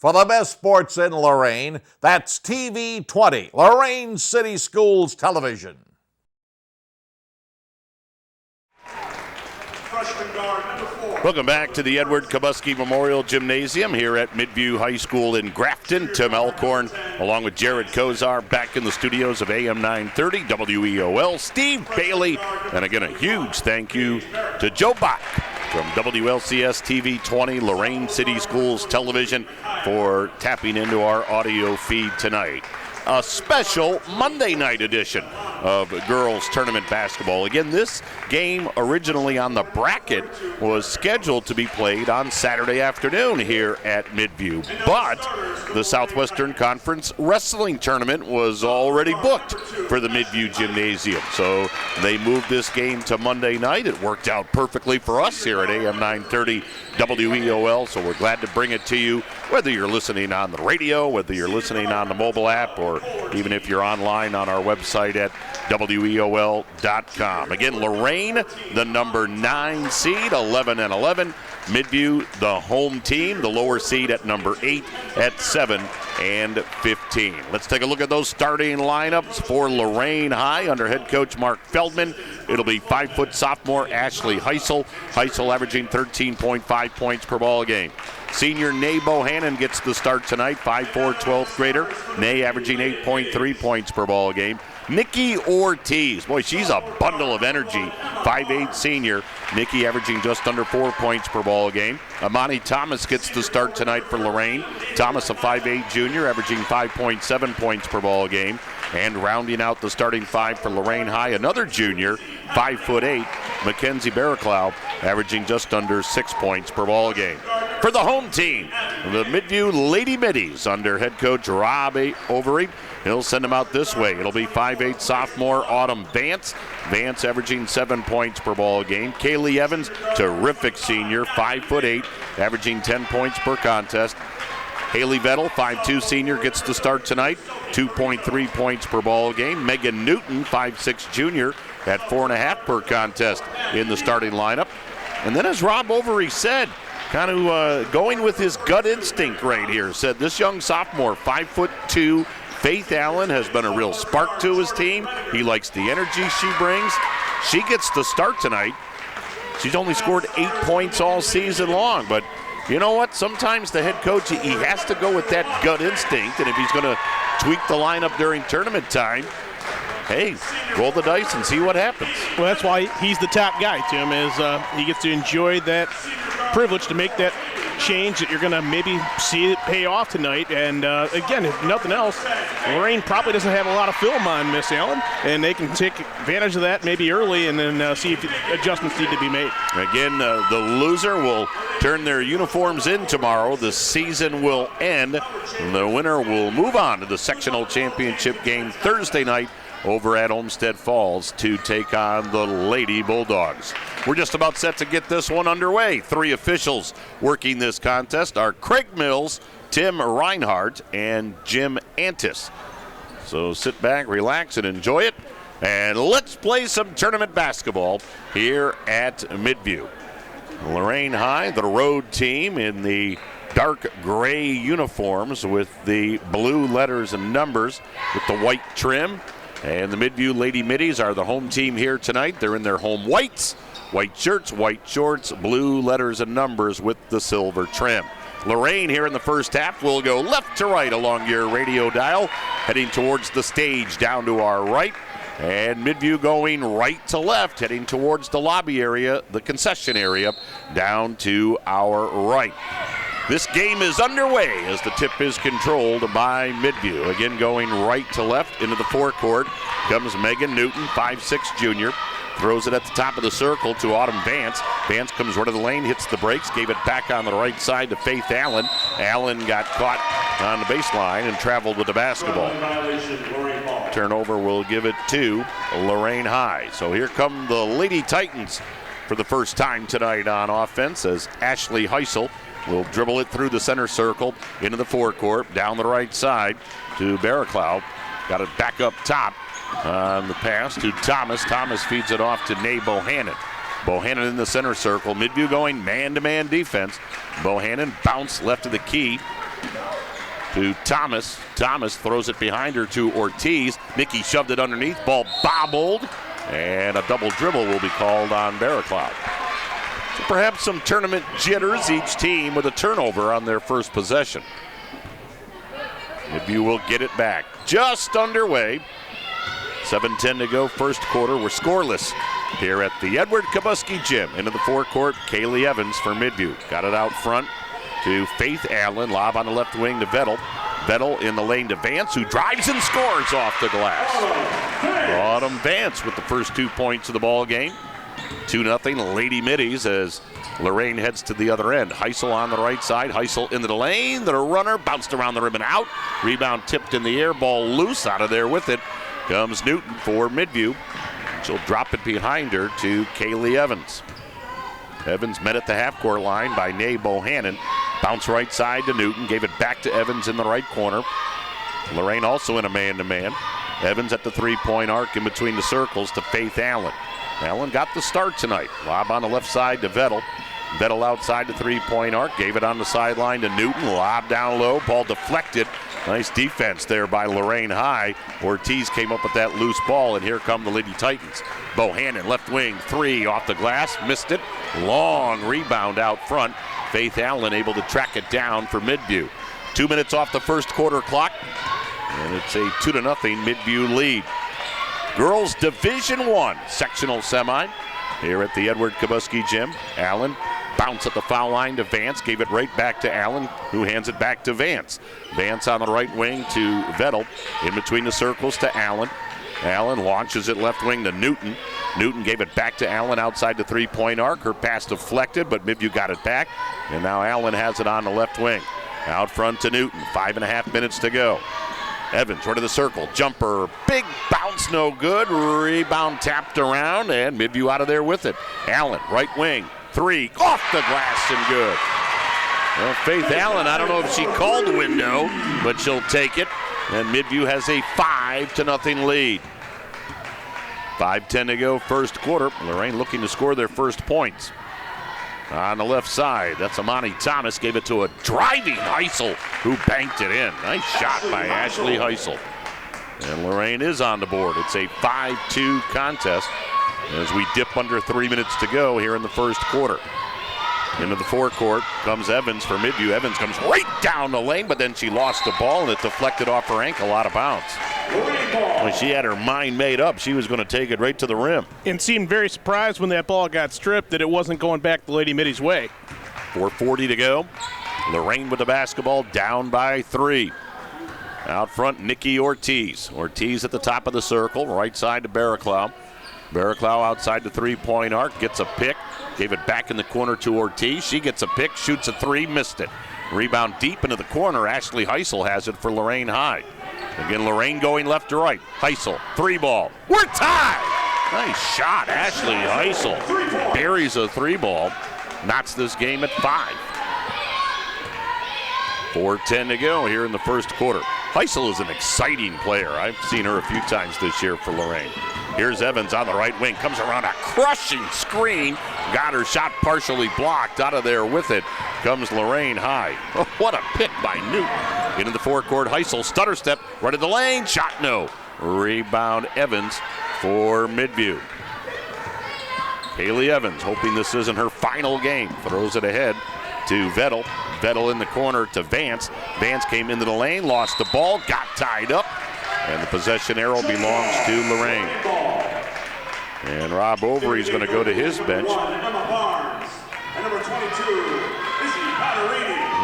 For the best sports in Lorain, that's TV 20, Lorain City Schools Television. Welcome back to the Edward Kubuski Memorial Gymnasium here at Midview High School in Grafton. Tim Elkhorn along with Jared Kozar back in the studios of AM 930 WEOL. Steve Bailey, and again a huge thank you to Joe Bach from WLCS TV 20 Lorain City Schools Television for tapping into our audio feed tonight. A special Monday night edition of girls tournament basketball. Again, this game originally on the bracket was scheduled to be played on Saturday afternoon here at Midview, but the Southwestern Conference Wrestling Tournament was already booked for the Midview Gymnasium, so they moved this game to Monday night. It worked out perfectly for us here at AM 930 WEOL, so we're glad to bring it to you, whether you're listening on the radio, whether you're listening on the mobile app, or even if you're online on our website at WEOL.com. Again, Lorain, the number 9 seed, 11-11. Midview, the home team, the lower seed at number 8 at 7-15. Let's take a look at those starting lineups for Lorain High under head coach Mark Feldman. It'll be 5-foot sophomore Ashley Heisel. Heisel averaging 13.5 points per ball game. Senior Nay Bohannon gets the start tonight, 5'4", 12th grader. Nay averaging 8.3 points per ball game. Nikki Ortiz, boy, she's a bundle of energy, 5'8" senior. Nikki averaging just under 4 points per ball game. Amani Thomas gets the start tonight for Lorain. Thomas, a 5'8" junior, averaging 5.7 points per ball game. And rounding out the starting five for Lorain High, another junior, 5'8", Mackenzie Barraclough, averaging just under 6 points per ball game. For the home team, the Midview Lady Middies under head coach Rob Overy. He'll send them out this way. It'll be 5'8" sophomore Autumn Vance. Vance averaging 7 points per ball game. Kaylee Evans, terrific senior, 5'8", averaging 10 points per contest. Haley Vettel, 5'2" senior, gets the start tonight, 2.3 points per ball game. Megan Newton, 5'6" junior, at 4.5 per contest in the starting lineup. And then as Rob Overy said, kind of going with his gut instinct right here, said this young sophomore, 5'2", Faith Allen, has been a real spark to his team. He likes the energy she brings. She gets the start tonight. She's only scored 8 points all season long, but you know what? Sometimes the head coach, he has to go with that gut instinct, and if he's going to tweak the lineup during tournament time, hey, roll the dice and see what happens. Well, that's why he's the top guy, Tim, is he gets to enjoy that privilege to make that change that you're going to maybe see it pay off tonight. And again, if nothing else, Lorain probably doesn't have a lot of film on Miss Allen, and they can take advantage of that maybe early and then see if adjustments need to be made. Again, the loser will turn their uniforms in tomorrow. The season will end. The winner will move on to the sectional championship game Thursday night over at Olmsted Falls to take on the Lady Bulldogs. We're just about set to get this one underway. 3 officials working this contest are Craig Mills, Tim Reinhardt, and Jim Antis. So sit back, relax, and enjoy it. And let's play some tournament basketball here at Midview. Lorain High, the road team, in the dark gray uniforms with the blue letters and numbers with the white trim. And the Midview Lady Middies are the home team here tonight. They're in their home whites, white shirts, white shorts, blue letters and numbers with the silver trim. Lorain here in the first half will go left to right along your radio dial, heading towards the stage down to our right. And Midview going right to left, heading towards the lobby area, the concession area, down to our right. This game is underway as the tip is controlled by Midview. Again, going right to left into the forecourt comes Megan Newton, 5'6" junior. Throws it at the top of the circle to Autumn Vance. Vance comes right to the lane, hits the brakes, gave it back on the right side to Faith Allen. Allen got caught on the baseline and traveled with the basketball. Turnover will give it to Lorain High. So here come the Lady Titans for the first time tonight on offense as Ashley Heisel will dribble it through the center circle into the forecourt, down the right side to Barraclough. Got it back up top on the pass to Thomas. Thomas feeds it off to Nay Bohannon. Bohannon in the center circle. Midview going man-to-man defense. Bohannon bounce left of the key. to Thomas. Thomas throws it behind her to Ortiz. Nikki shoved it underneath. Ball bobbled. And a double dribble will be called on Barraclough. So perhaps some tournament jitters, each team with a turnover on their first possession. Midview will get it back. Just underway. 7:10 to go, first quarter. We're scoreless here at the Edward Kabuski Gym. Into the forecourt, Kaylee Evans for Midview. Got it out front to Faith Allen. Lob on the left wing to Vettel. Vettel in the lane to Vance, who drives and scores off the glass. Autumn Vance with the first 2 points of the ball game. 2-0 Lady Middies as Lorain heads to the other end. Heisel on the right side. Heisel into the lane. The runner bounced around the rim and out. Rebound tipped in the air. Ball loose. Out of there with it comes Newton for Midview. She'll drop it behind her to Kaylee Evans. Evans met at the half-court line by Nay Bohannon. Bounce right side to Newton. Gave it back to Evans in the right corner. Lorain also in a man-to-man. Evans at the three-point arc in between the circles to Faith Allen. Allen got the start tonight. Lob on the left side to Vettel. Vettel outside the three-point arc. Gave it on the sideline to Newton. Lob down low. Ball deflected. Nice defense there by Lorain High. Ortiz came up with that loose ball, and here come the Lady Titans. Bohannon, left wing, three off the glass. Missed it. Long rebound out front. Faith Allen able to track it down for Midview. 2 minutes off the first quarter clock. And it's a 2-0 Midview lead. Girls Division I sectional semi here at the Edward Kabuski Gym. Allen bounce at the foul line to Vance. Gave it right back to Allen, who hands it back to Vance. Vance on the right wing to Vettel. In between the circles to Allen. Allen launches it left wing to Newton. Newton gave it back to Allen outside the three-point arc. Her pass deflected, but Midview got it back. And now Allen has it on the left wing. Out front to Newton. 5.5 minutes to go. Evans right of the circle. Jumper. Big bounce, no good. Rebound tapped around, and Midview out of there with it. Allen, right wing. Three. Off the glass and good. Well, Faith Allen, I don't know if she called the window, but she'll take it. And Midview has a 5-0 lead. 5:10 to go, first quarter. Lorain looking to score their first points. On the left side, that's Amani Thomas. Gave it to a driving Heisel, who banked it in. Nice shot by Ashley Heisel. And Lorain is on the board. It's a 5-2 contest as we dip under 3 minutes to go here in the first quarter. Into the forecourt comes Evans for Midview. Evans comes right down the lane, but then she lost the ball and it deflected off her ankle out of bounds. When she had her mind made up, she was going to take it right to the rim. And seemed very surprised when that ball got stripped that it wasn't going back the Lady Middies' way. 4:40 to go. Lorain with the basketball, down by 3. Out front, Nikki Ortiz. Ortiz at the top of the circle, right side to Barraclough. Barraclough outside the three-point arc, gets a pick. Gave it back in the corner to Ortiz. She gets a pick, shoots a three, missed it. Rebound deep into the corner. Ashley Heisel has it for Lorain High. Again, Lorain going left to right. Heisel, three ball. We're tied! Nice shot, Ashley Heisel. Buries a three ball. Knots this game at 5. 4:10 to go here in the first quarter. Heisel is an exciting player. I've seen her a few times this year for Lorain. Here's Evans on the right wing. Comes around a crushing screen. Got her shot partially blocked. Out of there with it comes Lorain High. Oh, what a pick by Newton. Into the forecourt, Heisel, stutter step, right at the lane. Shot no. Rebound Evans for Midview. Kaylee Evans hoping this isn't her final game. Throws it ahead to Vettel. Vettel in the corner to Vance. Vance came into the lane, lost the ball, got tied up. And the possession arrow belongs to Lorain. And Rob Overy's going to go to his bench.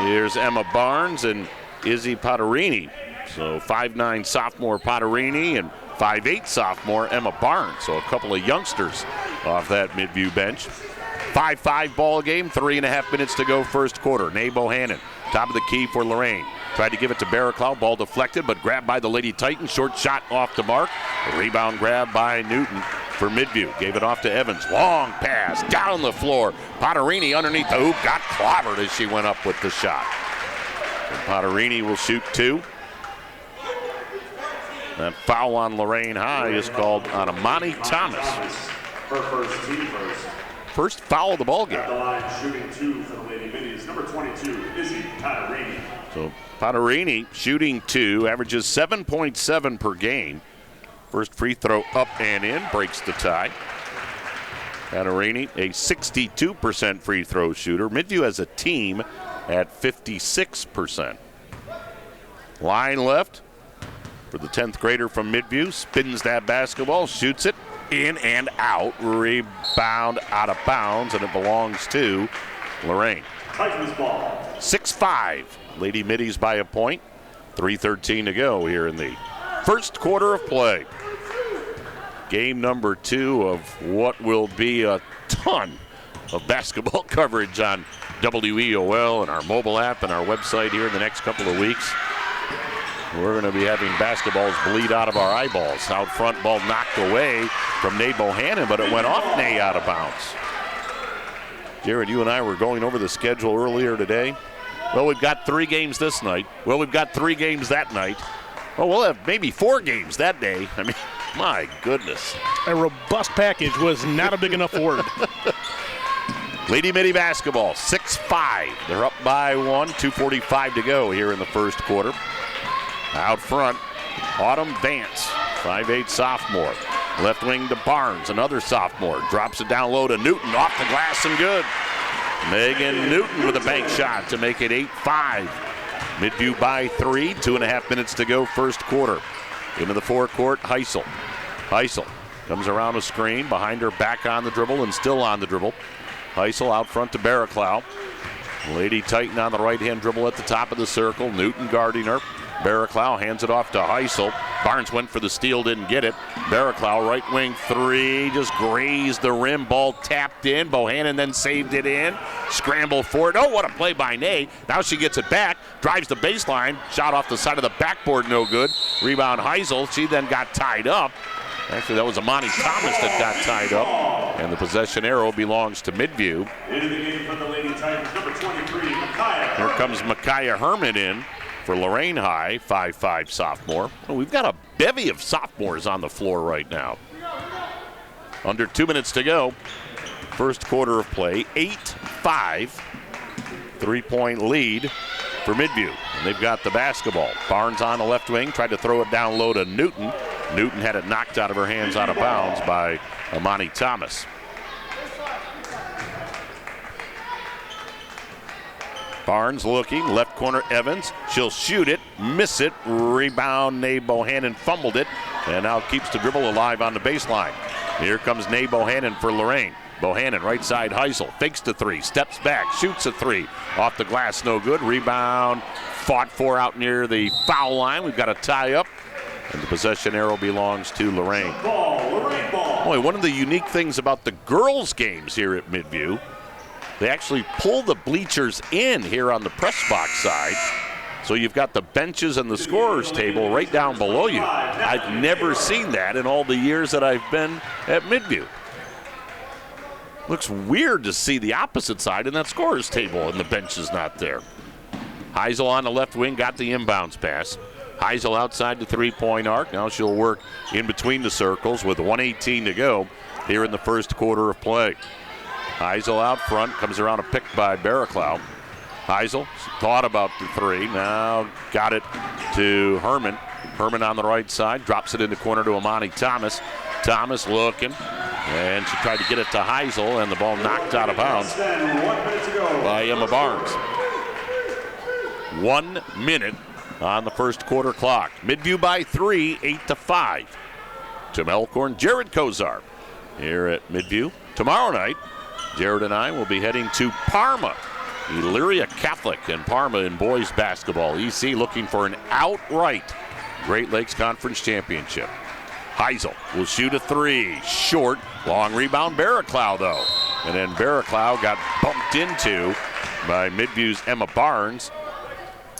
Here's Emma Barnes and Izzy Potterini. So 5'9" sophomore Potterini and 5'8" sophomore Emma Barnes. So a couple of youngsters off that Midview bench. 5-5 ball game, 3.5 minutes to go first quarter. Nay Bohannon, top of the key for Lorain. Tried to give it to Barraclough, ball deflected, but grabbed by the Lady Titans. Short shot off the mark. Rebound grab by Newton for Midview. Gave it off to Evans. Long pass down the floor. Potterini underneath the hoop got clobbered as she went up with the shot. And Potterini will shoot 2. That foul on Lorain High is called on Amani Thomas. First foul of the ball game. At the line, shooting 2 for the Lady Middies. Number 22, Izzy Potterini. So Potterini shooting 2, averages 7.7 per game. First free throw up and in, breaks the tie. Potterini, a 62% free throw shooter. Midview as a team at 56%. Line left for the 10th grader from Midview. Spins that basketball, shoots it in and out. Rebound out of bounds, and it belongs to Lorain. 6-5. Lady Middies by a point. 3:13 to go here in the first quarter of play. Game number 2 of what will be a ton of basketball coverage on WEOL and our mobile app and our website here in the next couple of weeks. We're going to be having basketballs bleed out of our eyeballs. Out front, ball knocked away from Nate Bohannon, but it went off Nate out of bounds. Jared, you and I were going over the schedule earlier today. Well, we've got 3 games this night. Well, we've got 3 games that night. Well, we'll have maybe 4 games that day. I mean, my goodness. A robust package was not a big enough word. Lady Middy basketball, 6-5. They're up by 1, 2:45 to go here in the first quarter. Out front, Autumn Vance, 5'8" sophomore. Left wing to Barnes, another sophomore. Drops it down low to Newton, off the glass and good. Megan Newton with a bank shot to make it 8-5. Midview by 3, 2.5 minutes to go first quarter. Into the forecourt, Heisel. Heisel comes around a screen, behind her, back on the dribble and still on the dribble. Heisel out front to Barraclough. Lady Titan on the right-hand dribble at the top of the circle. Newton guarding her. Barraclough hands it off to Heisel. Barnes went for the steal, didn't get it. Barraclough, right wing 3, just grazed the rim. Ball tapped in. Bohannon then saved it in. Scramble for it. Oh, what a play by Nate. Now she gets it back. Drives the baseline. Shot off the side of the backboard, no good. Rebound Heisel. She then got tied up. Actually, that was Amani Thomas that got tied up. And the possession arrow belongs to Midview. Into the game from the Lady Titans, number 23, Micaiah. Here comes Micaiah Herman in for Lorain High, 5'5" sophomore. Well, we've got a bevy of sophomores on the floor right now. Under 2 minutes to go. First quarter of play, 8-5. 3-point lead for Midview. And they've got the basketball. Barnes on the left wing, tried to throw it down low to Newton. Newton had it knocked out of her hands out of bounds by Amani Thomas. Barnes looking, left corner Evans. She'll shoot it, miss it, rebound Nae Bohannon fumbled it, and now keeps the dribble alive on the baseline. Here comes Nae Bohannon for Lorain. Bohannon right side Heisel, fakes the 3, steps back, shoots a 3. Off the glass, no good. Rebound fought for out near the foul line. We've got a tie up, and the possession arrow belongs to Lorain. Boy, one of the unique things about the girls' games here at Midview, they actually pull the bleachers in here on the press box side. So you've got the benches and the scorer's table right down below you. I've never seen that in all the years that I've been at Midview. Looks weird to see the opposite side and that scorer's table and the bench is not there. Heisel on the left wing got the inbounds pass. Heisel outside the 3-point arc. Now she'll work in between the circles with 1:18 to go here in the first quarter of play. Heisel out front, comes around a pick by Barraclough. Heisel thought about the 3, now got it to Herman. Herman on the right side, drops it in the corner to Amani Thomas. Thomas looking, and she tried to get it to Heisel, and the ball knocked out of bounds by Emma Barnes. 1 minute on the first quarter clock. Midview by 3, 8-5. Tim Elkhorn, Jared Kozar here at Midview. Tomorrow night, Jared and I will be heading to Parma. Elyria Catholic and Parma in boys basketball. EC looking for an outright Great Lakes Conference championship. Heisel will shoot a 3. Short. Long rebound. Barraclough, though. And then Barraclough got bumped into by Midview's Emma Barnes.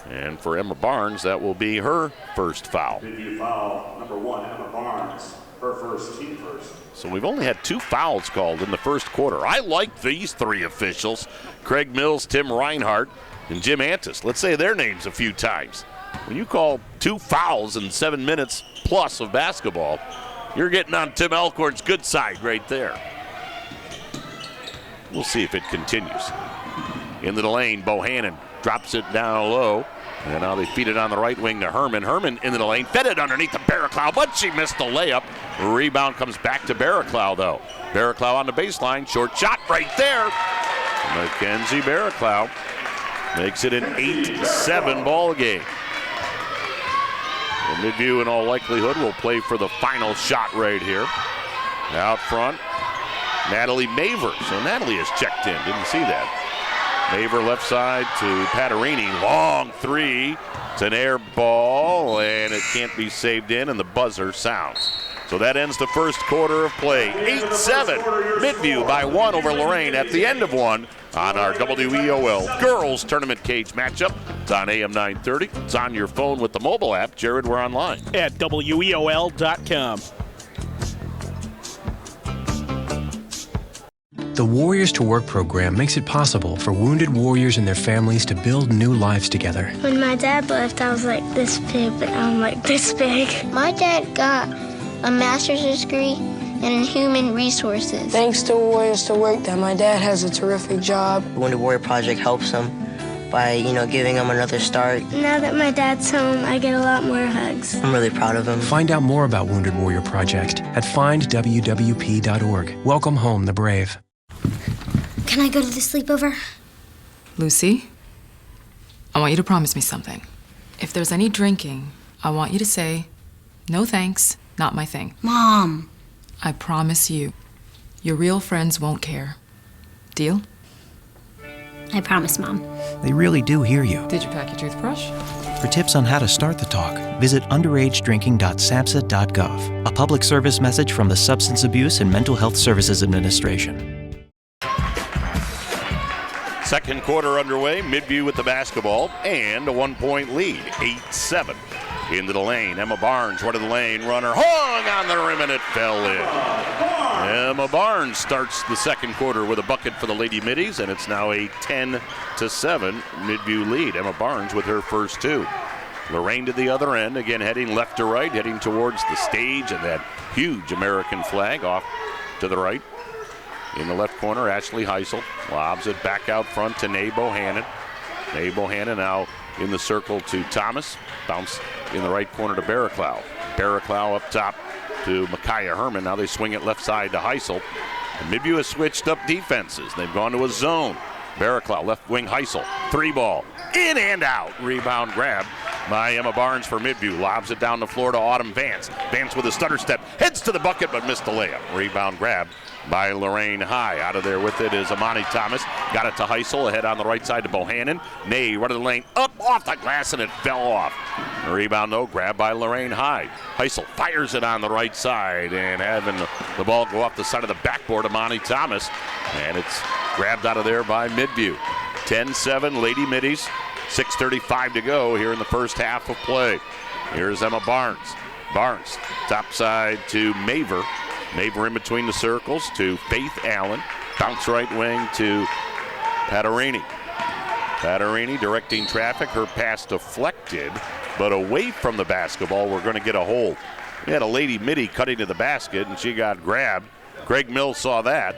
And for Emma Barnes, that will be her first foul. Midview foul, number 1, Emma Barnes. Her first, team first. So we've only had 2 fouls called in the first quarter. I like these 3 officials. Craig Mills, Tim Reinhardt, and Jim Antis. Let's say their names a few times. When you call 2 fouls in 7 minutes plus of basketball, you're getting on Tim Elkhorn's good side right there. We'll see if it continues. Into the lane, Bohannon drops it down low. And now they feed it on the right wing to Herman. Herman into the lane, fed it underneath to Barraclough, but she missed the layup. Rebound comes back to Barraclough, though. Barraclough on the baseline, short shot right there. Mackenzie Barraclough makes it an 8-7 ball game. Well, Midview, in all likelihood, will play for the final shot right here. Out front, Natalie Maver. So Natalie has checked in. Didn't see that. Maver left side to Patarini. Long three. It's an air ball, and it can't be saved in, and the buzzer sounds. So that ends the first quarter of play. 8-7. Midview by 1 over Lorain at the end of 1 on our WEOL Girls Tournament Cage matchup. It's on AM 930. It's on your phone with the mobile app. Jared, we're online. At WEOL.com. The Warriors to Work program makes it possible for wounded warriors and their families to build new lives together. When my dad left, I was like this big, but now I'm like this big. My dad got a master's degree in human resources. Thanks to Warriors to Work that my dad has a terrific job. The Wounded Warrior Project helps him by, giving him another start. Now that my dad's home, I get a lot more hugs. I'm really proud of him. Find out more about Wounded Warrior Project at findwwp.org. Welcome home, the brave. Can I go to the sleepover? Lucy, I want you to promise me something. If there's any drinking, I want you to say, no thanks, not my thing. Mom. I promise you, your real friends won't care. Deal? I promise, Mom. They really do hear you. Did you pack your toothbrush? For tips on how to start the talk, visit underagedrinking.samhsa.gov. A public service message from the Substance Abuse and Mental Health Services Administration. Second quarter underway. Midview with the basketball and a 1-point lead. 8-7. Into the lane. Emma Barnes, one of the lane runner. Hung on the rim and it fell in. Emma Barnes starts the second quarter with a bucket for the Lady Middies, and it's now a 10-7 Midview lead. Emma Barnes with her first two. Lorain to the other end, again heading left to right, heading towards the stage and that huge American flag off to the right. In the left corner, Ashley Heisel lobs it back out front to Nay Bohannon. Nay Bohannon now in the circle to Thomas. Bounce in the right corner to Barraclough. Barraclough up top to Micaiah Herman. Now they swing it left side to Heisel. And Midview has switched up defenses. They've gone to a zone. Barraclough, left wing Heisel. Three ball, in and out. Rebound grab by Emma Barnes for Midview. Lobs it down the floor to Autumn Vance. Vance with a stutter step. Heads to the bucket but missed the layup. Rebound grab by Lorain High. Out of there with it is Amani Thomas. Got it to Heisel. Ahead on the right side to Bohannon. Nay, right of the lane. Up off the glass and it fell off. The rebound though, grabbed by Lorain High. Heisel fires it on the right side and having the ball go off the side of the backboard, Amani Thomas. And it's grabbed out of there by Midview. 10-7 Lady Middies. 6:35 to go here in the first half of play. Here's Emma Barnes. Barnes, top side to Maver. Maver in between the circles to Faith Allen. Bounce right wing to Patarini. Patarini directing traffic. Her pass deflected, but away from the basketball. We're going to get a hold. We had a Lady Middy cutting to the basket, and she got grabbed. Greg Mills saw that.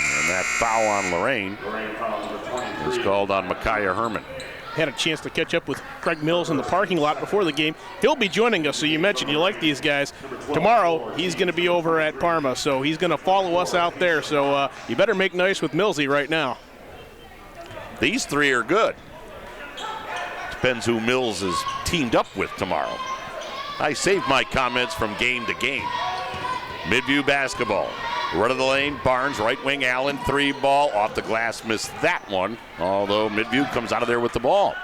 And that foul on Lorain is called on Micaiah Herman. Had a chance to catch up with Craig Mills in the parking lot before the game. He'll be joining us, so you mentioned you like these guys. Tomorrow, he's going to be over at Parma, so he's going to follow us out there. So you better make nice with Millsy right now. These three are good. Depends who Mills is teamed up with tomorrow. I saved my comments from game to game. Midview basketball. Right of the lane, Barnes, right wing, Allen, three ball, off the glass, missed that one, although Midview comes out of there with the ball.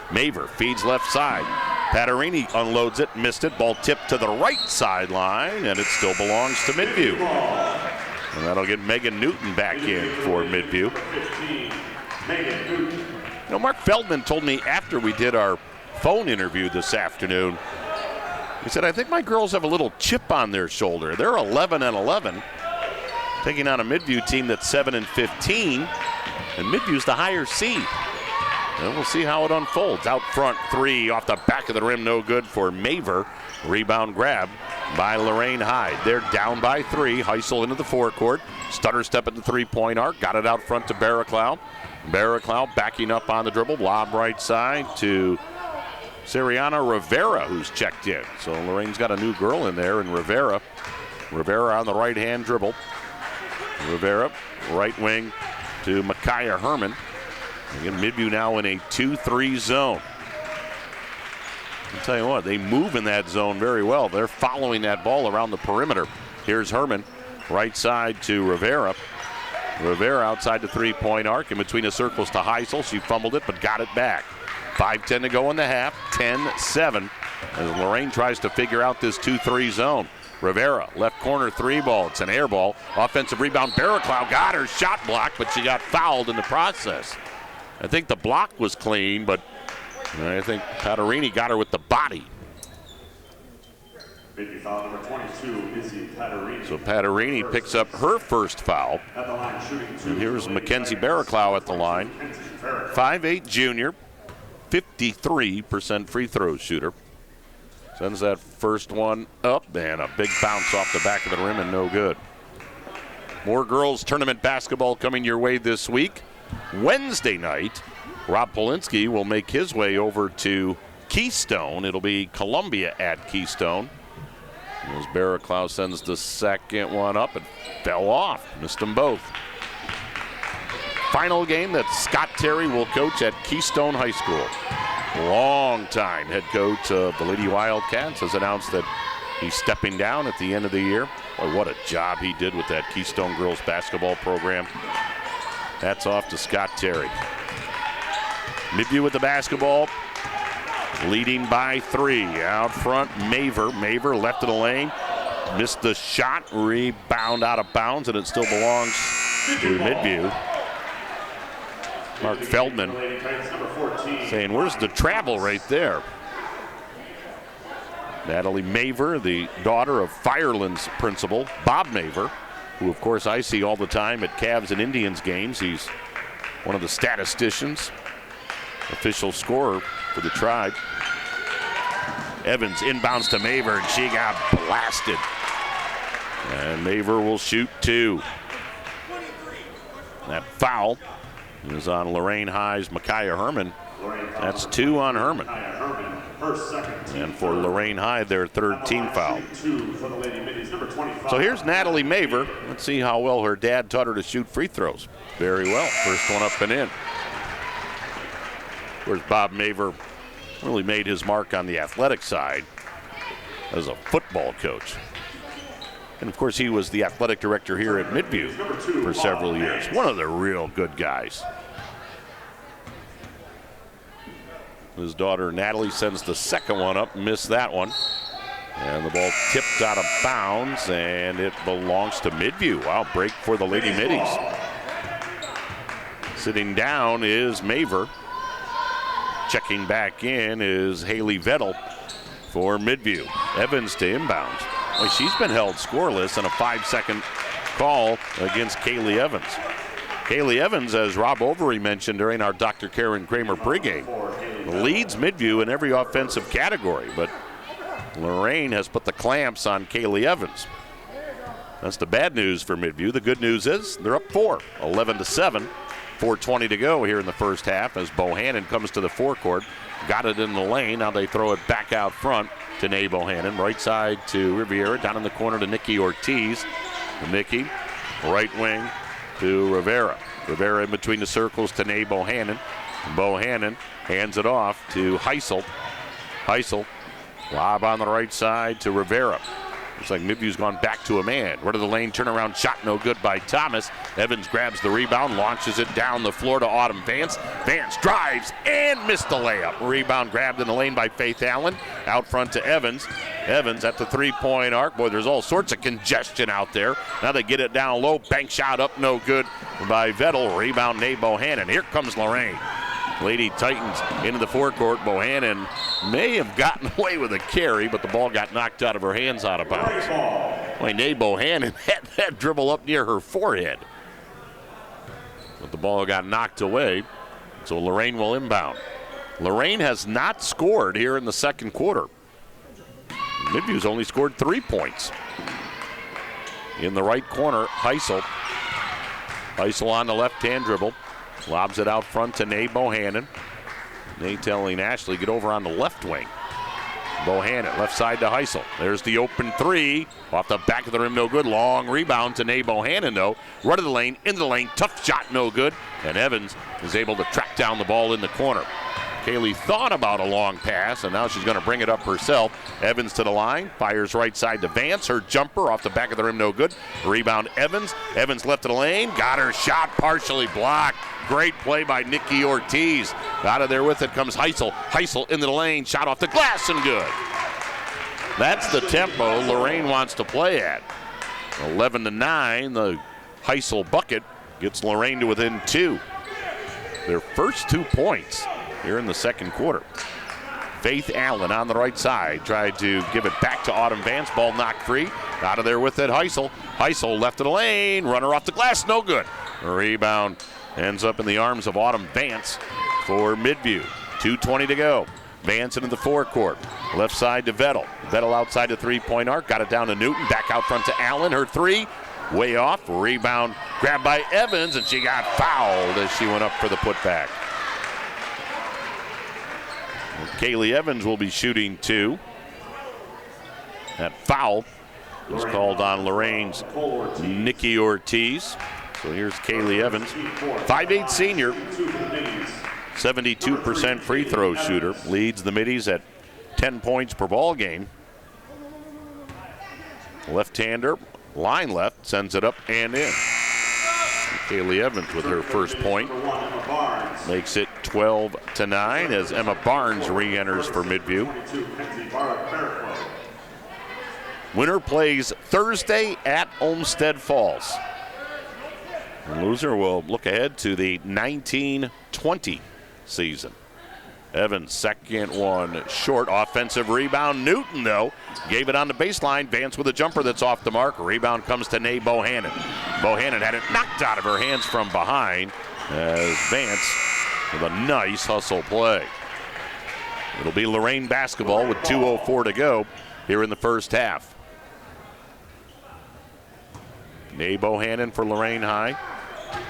Maver feeds left side. Patarini unloads it, missed it, ball tipped to the right sideline, and it still belongs to Midview. And that'll get Megan Newton back in for Midview. You know, Mark Feldman told me after we did our phone interview this afternoon, he said, I think my girls have a little chip on their shoulder. They're 11-11. Taking on a Midview team that's 7-15, and Midview's the higher seed. And we'll see how it unfolds. Out front, three off the back of the rim, no good for Maver. Rebound grab by Lorain Hyde. They're down by 3. Heisel into the forecourt. Stutter step at the three-point arc. Got it out front to Barraclough. Barraclough backing up on the dribble. Lob right side to Siriana Rivera, who's checked in. So Lorain's got a new girl in there, and Rivera on the right-hand dribble. Rivera, right wing to Micaiah Herman. Again, Midview now in a 2-3 zone. I'll tell you what, they move in that zone very well. They're following that ball around the perimeter. Here's Herman, right side to Rivera. Rivera outside the three-point arc, in between the circles to Heisel. She fumbled it, but got it back. 5:10 to go in the half, 10-7, as Lorain tries to figure out this 2-3 zone. Rivera, left corner three ball. It's an air ball. Offensive rebound. Barraclough got her shot blocked, but she got fouled in the process. I think the block was clean, but I think Patarini got her with the body. Midview foul number 22, Izzy Patarini. So Patarini picks up her first foul. At the line, shooting 2. And here's Mackenzie Barraclough at the line. 5'8" junior, 53% free throw shooter. Sends that first one up, and a big bounce off the back of the rim and no good. More girls tournament basketball coming your way this week. Wednesday night, Rob Polinsky will make his way over to Keystone. It'll be Columbia at Keystone. As Barraclough sends the second one up, it fell off. Missed them both. Final game that Scott Terry will coach at Keystone High School. Long-time head coach of the Lady Wildcats has announced that he's stepping down at the end of the year. Boy, what a job he did with that Keystone girls basketball program. Hats off to Scott Terry. Midview with the basketball, leading by 3. Out front, Maver. Maver left of the lane, missed the shot, rebound out of bounds, and it still belongs to Midview. Mark Feldman saying, where's the travel right there? Natalie Maver, the daughter of Fireland's principal, Bob Maver, who of course I see all the time at Cavs and Indians games. He's one of the statisticians, official scorer for the Tribe. Evans inbounds to Maver, and she got blasted. And Maver will shoot 2. That foul is on Lorain High's Micaiah Herman. That's 2 on Herman. And for Lorain High, their third team foul. So here's Natalie Maver. Let's see how well her dad taught her to shoot free throws. Very well. First one up and in. Whereas Bob Maver really made his mark on the athletic side as a football coach. And of course, he was the athletic director here at Midview for several years. One of the real good guys. His daughter Natalie sends the second one up, missed that one. And the ball tipped out of bounds, and it belongs to Midview. Wow, break for the Lady Middies. Sitting down is Maver. Checking back in is Haley Vettel for Midview. Evans to inbounds. Well, she's been held scoreless in a 5-second call against Kaylee Evans. Kaylee Evans, as Rob Overy mentioned during our Dr. Karen Kramer pregame, leads Midview in every offensive category, but Lorain has put the clamps on Kaylee Evans. That's the bad news for Midview. The good news is they're up 4, 11-7. 4:20 to go here in the first half as Bohannon comes to the forecourt. Got it in the lane. Now they throw it back out front to Nay Bohannon. Right side to Riviera. Down in the corner to Nikki Ortiz. Nikki, right wing to Rivera. Rivera in between the circles to Nay Bohannon. Bohannon hands it off to Heisel. Heisel, lob on the right side to Rivera. Looks like Midview's gone back to a man. Right of the lane, turnaround shot, no good by Thomas. Evans grabs the rebound, launches it down the floor to Autumn Vance. Vance drives and missed the layup. Rebound grabbed in the lane by Faith Allen. Out front to Evans. Evans at the three-point arc. Boy, there's all sorts of congestion out there. Now they get it down low. Bank shot up, no good by Vettel. Rebound, Nay Bohannon. Here comes Lorain. Lady Titans into the forecourt. Bohannon may have gotten away with a carry, but the ball got knocked out of her hands out of bounds. Boy, Nay Bohannon had that dribble up near her forehead. But the ball got knocked away, so Lorain will inbound. Lorain has not scored here in the second quarter. Midview's only scored 3 points. In the right corner, Heisel. Heisel on the left-hand dribble. Lobs it out front to Nate Bohannon. Nate telling Ashley, get over on the left wing. Bohannon, left side to Heisel. There's the open three. Off the back of the rim, no good. Long rebound to Nate Bohannon, though. Run to the lane, into the lane. Tough shot, no good. And Evans is able to track down the ball in the corner. Kaylee thought about a long pass, and now she's going to bring it up herself. Evans to the line, fires right side to Vance. Her jumper off the back of the rim, no good. Rebound Evans. Evans left to the lane, got her shot partially blocked. Great play by Nikki Ortiz. Out of there with it comes Heisel. Heisel into the lane, shot off the glass and good. That's the tempo Lorain wants to play at. 11-9, the Heisel bucket gets Lorain to within 2. Their first 2 points here in the second quarter. Faith Allen on the right side tried to give it back to Autumn Vance. Ball knocked free. Out of there with it, Heisel. Heisel left of the lane. Runner off the glass, no good. Rebound ends up in the arms of Autumn Vance for Midview. 2:20 to go. Vance into the forecourt. Left side to Vettel. Vettel outside the three-point arc. Got it down to Newton. Back out front to Allen. Her three. Way off. Rebound grabbed by Evans, and she got fouled as she went up for the putback. Kaylee Evans will be shooting 2. That foul was called on Lorain's Nikki Ortiz. So here's Kaylee Evans, 5'8" senior, 72% free throw shooter, leads the Middies at 10 points per ball game. Left-hander, line left, sends it up and in. Kaylee Evans with her first point makes it 12-9 as Emma Barnes re-enters for Midview. Winner plays Thursday at Olmsted Falls. The loser will look ahead to the 19-20 season. Evans, second one short. Offensive rebound. Newton, though, gave it on the baseline. Vance with a jumper that's off the mark. Rebound comes to Nate Bohannon. Bohannon had it knocked out of her hands from behind as Vance with a nice hustle play. It'll be Lorain basketball with 2:04 to go here in the first half. Nate Bohannon for Lorain High.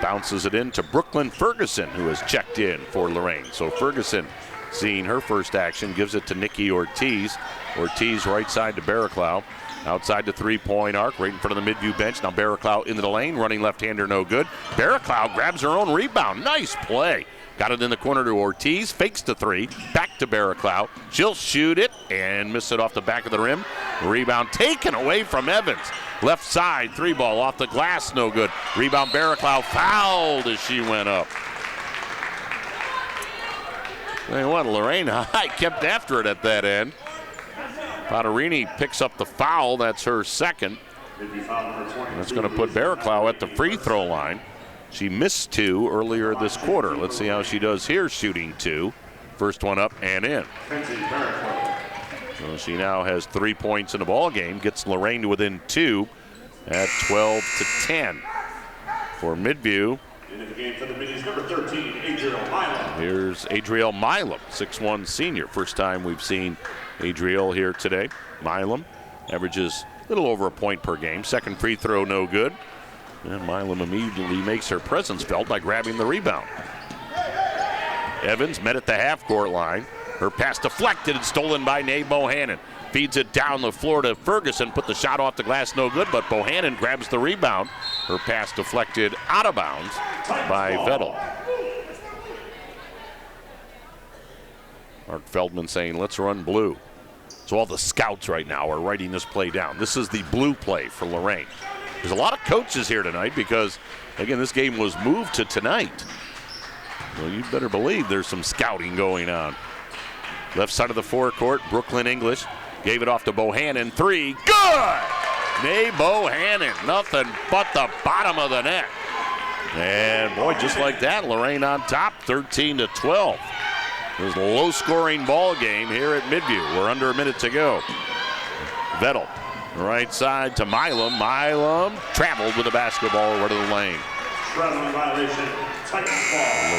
Bounces it in to Brooklyn Ferguson, who has checked in for Lorain. So Ferguson, seeing her first action, gives it to Nikki Ortiz. Ortiz right side to Barraclough. Outside the three-point arc, right in front of the Midview bench. Now Barraclough into the lane, running left-hander, no good. Barraclough grabs her own rebound. Nice play. Got it in the corner to Ortiz, fakes the three, back to Barraclough. She'll shoot it and miss it off the back of the rim. Rebound taken away from Evans. Left side, three ball off the glass, no good. Rebound Barraclough fouled as she went up. Tell you what, Lorain High kept after it at that end. Potterini picks up the foul, that's her second. That's going to put Barraclough at the free throw line. She missed 2 earlier this quarter. Let's see how she does here, shooting 2. First one up and in. So she now has 3 points in the ball game, gets Lorain to within 2 at 12-10 for Midview. Here's Adriel Milam, 6'1" senior. First time we've seen Adriel here today. Milam averages a little over a point per game. Second free throw, no good. And Milam immediately makes her presence felt by grabbing the rebound. Evans met at the half-court line. Her pass deflected and stolen by Nate Bohannon. Feeds it down the floor to Ferguson. Put the shot off the glass, no good, but Bohannon grabs the rebound. Her pass deflected out of bounds by Vettel. Mark Feldman saying, let's run blue. So all the scouts right now are writing this play down. This is the blue play for Lorain. There's a lot of coaches here tonight because, again, this game was moved to tonight. Well, you better believe there's some scouting going on. Left side of the forecourt, Brooklyn English gave it off to Bohannon. 3, good! Nate Bohannon, nothing but the bottom of the net. And boy, just like that, Lorain on top, 13-12. It was a low-scoring ball game here at Midview. We're under a minute to go. Vettel, right side to Milam. Milam traveled with the basketball right to the lane.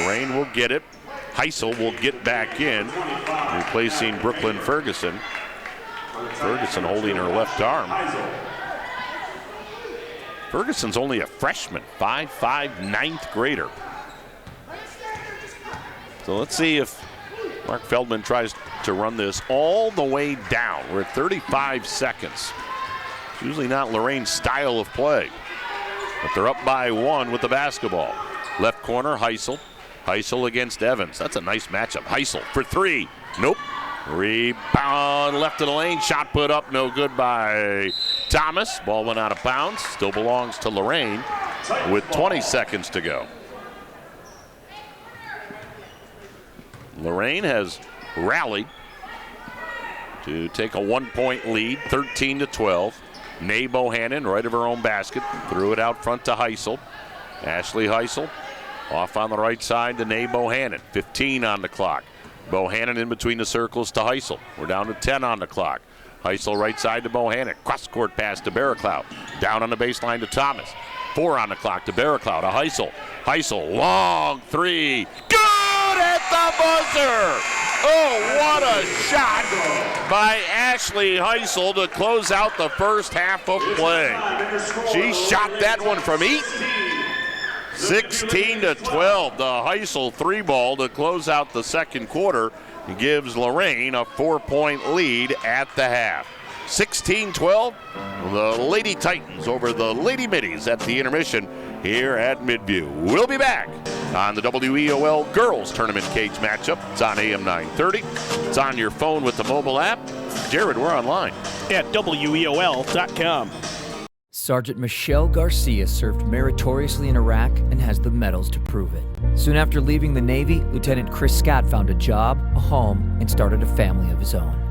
Lorain will get it. Heisel will get back in, replacing Brooklyn Ferguson. Ferguson holding her left arm. Ferguson's only a freshman, 5'5", ninth grader. So let's see if Mark Feldman tries to run this all the way down. We're at 35 seconds. It's usually not Lorain's style of play. But they're up by 1 with the basketball. Left corner, Heisel. Heisel against Evans. That's a nice matchup. Heisel for 3. Nope. Rebound left of the lane. Shot put up. No good by Thomas. Ball went out of bounds. Still belongs to Lorain with 20 seconds to go. Lorain has rallied to take a 1-point lead, 13-12. Nay Bohannon, right of her own basket, threw it out front to Heisel. Ashley Heisel off on the right side to Nay Bohannon. 15 on the clock. Bohannon in between the circles to Heisel. We're down to 10 on the clock. Heisel right side to Bohannon. Cross-court pass to Barraclough. Down on the baseline to Thomas. 4 on the clock to Barraclough to Heisel. Heisel, long 3. Good at the buzzer! Oh, what a shot by Ashley Heisel to close out the first half of play. She shot that one from Eaton. 16-12, the Heisel 3-ball to close out the second quarter gives Lorain a 4-point lead at the half. 16-12, the Lady Titans over the Lady Middies at the intermission here at Midview. We'll be back on the WEOL Girls Tournament Cage matchup. It's on AM 930. It's on your phone with the mobile app. Jared, we're online at WEOL.com. Sergeant Michelle Garcia served meritoriously in Iraq and has the medals to prove it. Soon after leaving the Navy, Lieutenant Chris Scott found a job, a home, and started a family of his own.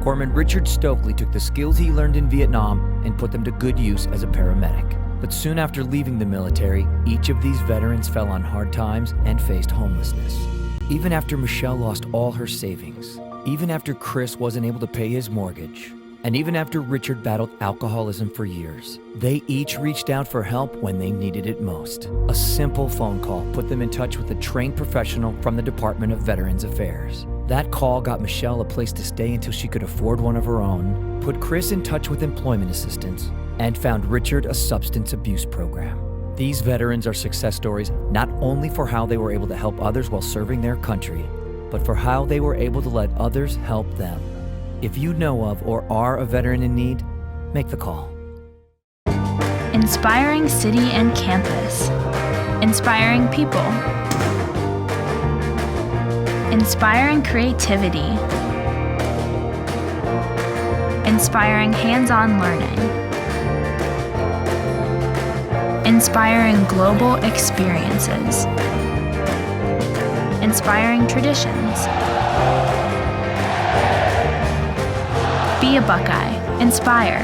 Corpsman Richard Stokely took the skills he learned in Vietnam and put them to good use as a paramedic. But soon after leaving the military, each of these veterans fell on hard times and faced homelessness. Even after Michelle lost all her savings, even after Chris wasn't able to pay his mortgage, and even after Richard battled alcoholism for years, they each reached out for help when they needed it most. A simple phone call put them in touch with a trained professional from the Department of Veterans Affairs. That call got Michelle a place to stay until she could afford one of her own, put Chris in touch with employment assistance, and found Richard a substance abuse program. These veterans are success stories not only for how they were able to help others while serving their country, but for how they were able to let others help them. If you know of or are a veteran in need, make the call. Inspiring city and campus. Inspiring people. Inspiring creativity. Inspiring hands-on learning. Inspiring global experiences. Inspiring traditions. Be a Buckeye. Inspire.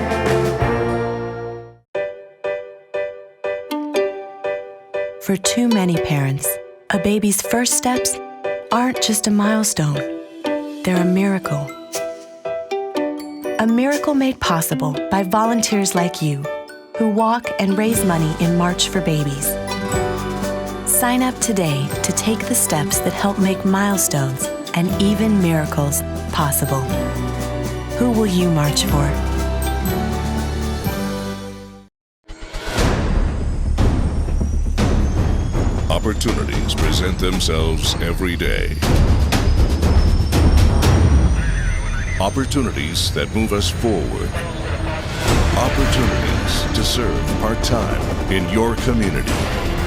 For too many parents, a baby's first steps aren't just a milestone. They're a miracle. A miracle made possible by volunteers like you who walk and raise money in March for Babies. Sign up today to take the steps that help make milestones and even miracles possible. Who will you march for? Opportunities present themselves every day. Opportunities that move us forward. Opportunities to serve part-time in your community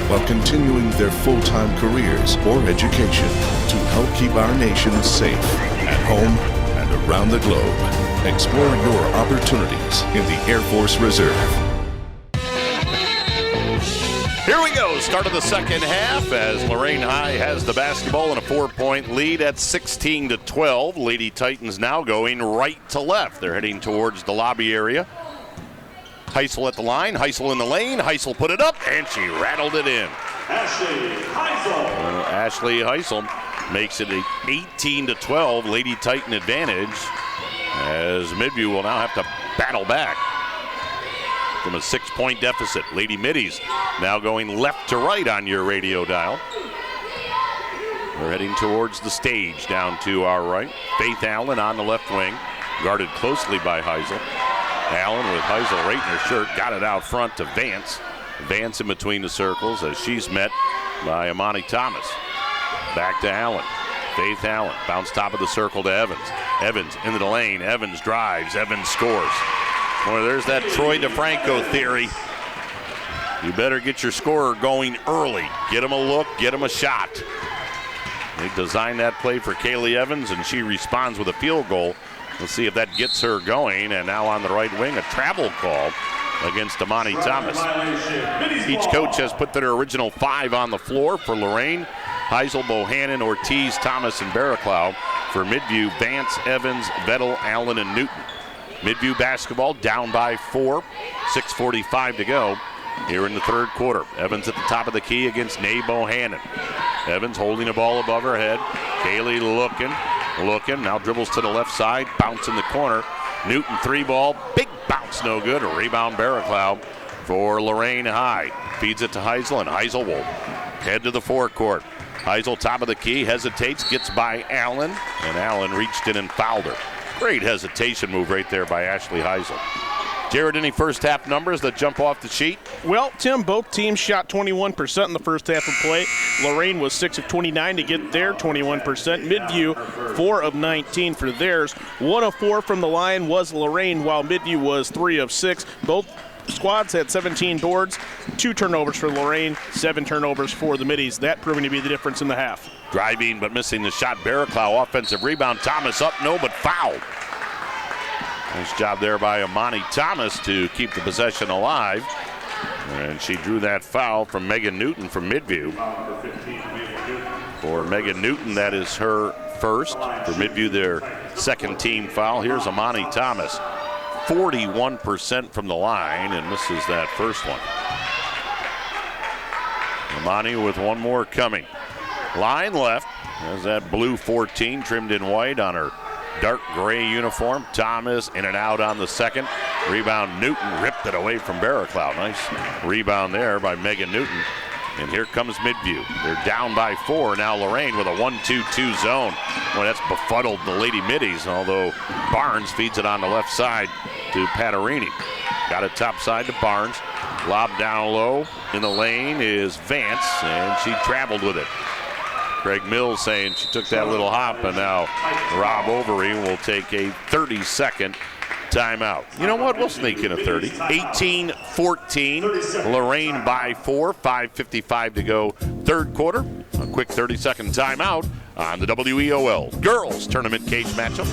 while continuing their full-time careers or education to help keep our nation safe at home and around the globe. Explore your opportunities in the Air Force Reserve. Here we go, start of the second half as Lorain High has the basketball in a 4-point lead at 16-12. Lady Titans now going right to left. They're heading towards the lobby area. Heisel at the line, Heisel in the lane, Heisel put it up, and she rattled it in. Ashley Heisel makes it an 18-12 Lady Titan advantage as Midview will now have to battle back from a 6-point deficit. Lady Middies now going left to right on your radio dial. We're heading towards the stage down to our right. Faith Allen on the left wing. guarded closely by Heisel. Allen with Heisel right in her shirt, got it out front to Vance. Vance in between the circles as she's met by Amani Thomas. Back to Allen. Faith Allen, bounce top of the circle to Evans. Evans into the lane, Evans drives, Evans scores. Well, there's that Troy DeFranco theory. You better get your scorer going early. Get him a look, get him a shot. They designed that play for Kaylee Evans, and she responds with a field goal. Let's see if that gets her going. And now on the right wing, a travel call against Amani Thomas. Each coach has put their original 5 on the floor for Lorain. Heisel, Bohannon, Ortiz, Thomas, and Barraclough. For Midview, Vance, Evans, Vettel, Allen, and Newton. Midview basketball down by 4, 6:45 to go here in the third quarter. Evans at the top of the key against Nay Bohannon. Evans holding the ball above her head. Kaylee looking, now dribbles to the left side, bounce in the corner. Newton 3-ball, big bounce, no good. A rebound Barraclough for Lorain High. Feeds it to Heisel, and Heisel will head to the forecourt. Heisel top of the key, hesitates, gets by Allen, and Allen reached in and fouled her. Great hesitation move right there by Ashley Heisel. Jared, any first half numbers that jump off the sheet? Well, Tim, both teams shot 21% in the first half of play. Lorain was 6 of 29 to get their 21%. Midview, 4 of 19 for theirs. 1 of 4 from the line was Lorain, while Midview was 3 of 6. Both squads had 17 boards, 2 turnovers for Lorain, 7 turnovers for the Middies. That proving to be the difference in the half. Driving but missing the shot. Barraclough offensive rebound. Thomas up, no, but fouled. Nice job there by Amani Thomas to keep the possession alive. And she drew that foul from Megan Newton from Midview. For Megan Newton, that is her first. For Midview, their second team foul. Here's Amani Thomas. 41% from the line and misses that first one. Amani with one more coming. Line left. Has that blue 14 trimmed in white on her dark gray uniform. Thomas in and out on the second. Rebound Newton ripped it away from Barraclough. Nice rebound there by Megan Newton. And here comes Midview. They're down by 4. Now Lorain with a 1-2-2 zone. Well, that's befuddled the Lady Middies, although Barnes feeds it on the left side to Patarini. Got it top side to Barnes. Lob down low in the lane is Vance, and she traveled with it. Craig Mills saying she took that little hop, and now Rob Overy will take a 30-second timeout. You know what? We'll sneak in a 30. 18-14. Lorain by 4. 5:55 to go. Third quarter. A quick 30-second timeout on the WEOL Girls Tournament Cage matchup.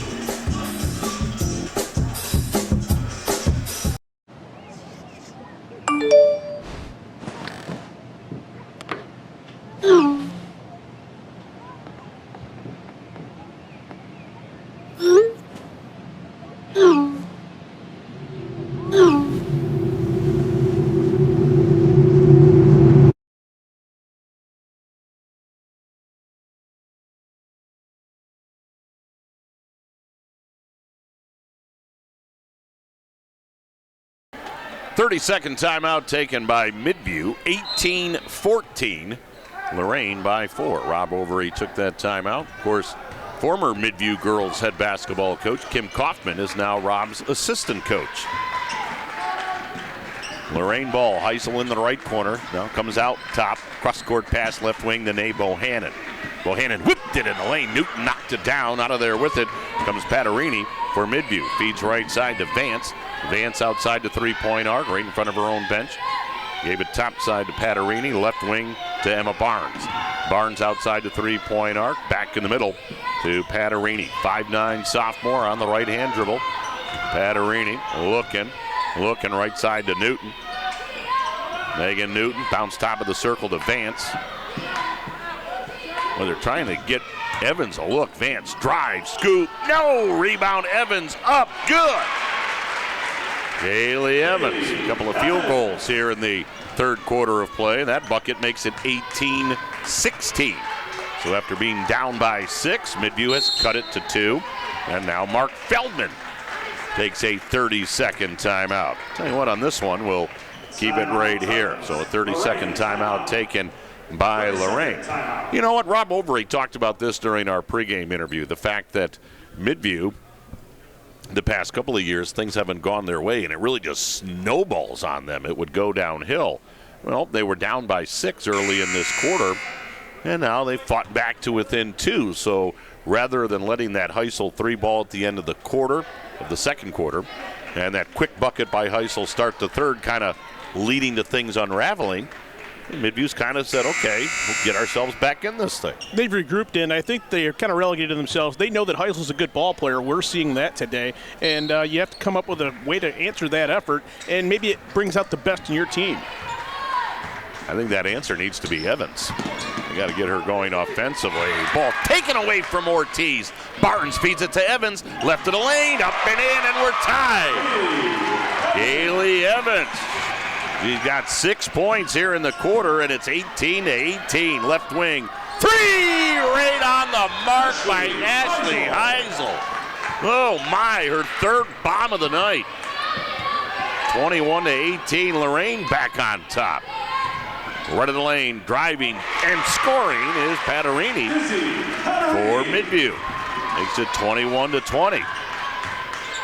Second timeout taken by Midview. 18-14. Lorain by 4. Rob Overy took that timeout. Of course, former Midview girls head basketball coach Kim Kaufman is now Rob's assistant coach. Lorain ball. Heisel in the right corner. Now comes out top. Cross-court pass left wing to Nay Bohannon. Bohannon whipped it in the lane. Newton knocked it down. Out of there with it comes Patarini for Midview. Feeds right side to Vance. Vance outside the three-point arc, right in front of her own bench. Gave it top side to Patarini, left wing to Emma Barnes. Barnes outside the three-point arc, back in the middle to Patarini. 5'9" sophomore on the right-hand dribble. Patarini looking right side to Newton. Megan Newton, bounce top of the circle to Vance. Well, they're trying to get Evans a look. Vance drives, scoop, no! Rebound, Evans up, good! Kaylee Evans, a couple of field goals here in the third quarter of play. That bucket makes it 18-16. So after being down by 6, Midview has cut it to 2. And now Mark Feldman takes a 30-second timeout. Tell you what, on this one, we'll keep it right here. So a 30-second timeout taken by Lorain. You know what? Rob Overy talked about this during our pregame interview. The fact that Midview the past couple of years, things haven't gone their way, and it really just snowballs on them. It would go downhill. Well, they were down by 6 early in this quarter, and now they fought back to within 2. So rather than letting that Heisel 3 ball at the end of the second quarter, and that quick bucket by Heisel start the third kind of leading to things unraveling, Midview's kind of said, okay, we'll get ourselves back in this thing. They've regrouped in. I think they are kind of relegated themselves. They know that Heisel's a good ball player. We're seeing that today. And you have to come up with a way to answer that effort, and maybe it brings out the best in your team. I think that answer needs to be Evans. You got to get her going offensively. Ball taken away from Ortiz. Barnes feeds it to Evans. Left of the lane, up and in, and we're tied. Kaylee Evans. She's got 6 points here in the quarter, and it's 18-18. Left wing. 3 right on the mark by Ashley Heisel. Oh, my, her third bomb of the night. 21-18, Lorain back on top. Right of the lane, driving and scoring is Patarini for Midview. Makes it 21-20.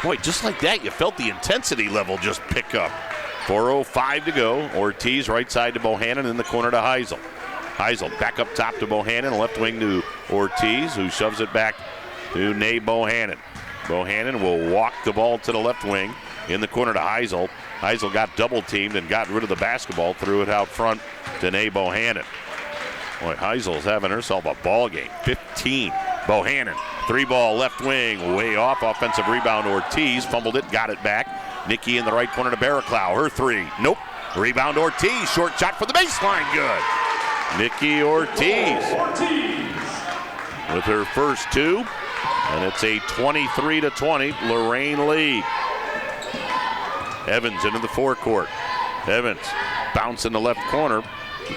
Boy, just like that, you felt the intensity level just pick up. 4:05 to go. Ortiz right side to Bohannon, in the corner to Heisel. Heisel back up top to Bohannon, left wing to Ortiz, who shoves it back to Nay Bohannon. Bohannon will walk the ball to the left wing, in the corner to Heisel. Heisel got double teamed and got rid of the basketball, threw it out front to Nay Bohannon. Boy, Heisel's having herself a ball game. 15. Bohannon, 3-ball left wing, way off. Offensive rebound, Ortiz fumbled it, got it back. Nikki in the right corner to Barraclough. Her 3. Nope. Rebound Ortiz. Short shot for the baseline. Good. Nikki Ortiz with her first 2. And it's a 23-20 Lorain lead. Evans into the forecourt. Evans bounce in the left corner.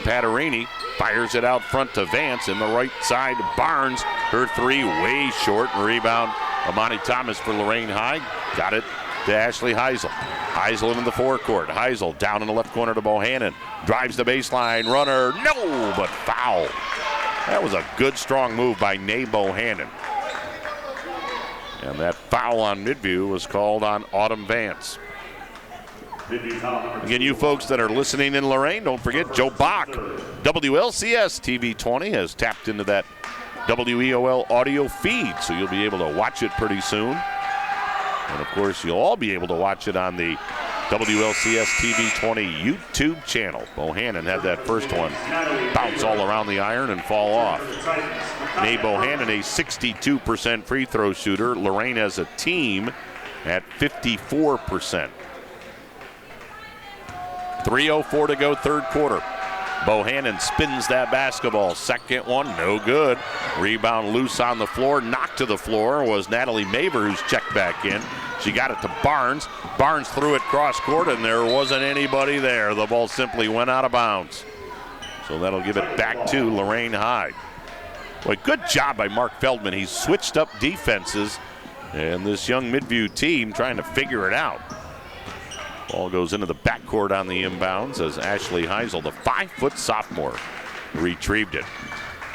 Patarini fires it out front to Vance. In the right side to Barnes. Her 3 way short. And rebound Amani Thomas for Lorain High. Got it to Ashley Heisel. Heisel into the forecourt. Heisel down in the left corner to Bohannon. Drives the baseline. Runner. No, but foul. That was a good, strong move by Nay Bohannon. And that foul on Midview was called on Autumn Vance. Again, you folks that are listening in Lorain, don't forget Joe Bach. WLCS TV 20 has tapped into that WEOL audio feed, so you'll be able to watch it pretty soon. And, of course, you'll all be able to watch it on the WLCS TV 20 YouTube channel. Bohannon had that first one bounce all around the iron and fall off. Nay Bohannon, a 62% free throw shooter. Lorain as a team at 54%. 3:04 to go, third quarter. Bohannon spins that basketball. Second one, no good. Rebound loose on the floor. Knocked to the floor was Natalie Maver, who's checked back in. She got it to Barnes. Barnes threw it cross court, and there wasn't anybody there. The ball simply went out of bounds. So that'll give it back to Lorain High. Boy, good job by Mark Feldman. He's switched up defenses, and this young Midview team trying to figure it out. Ball goes into the backcourt on the inbounds as Ashley Heisel, the 5-foot sophomore, retrieved it.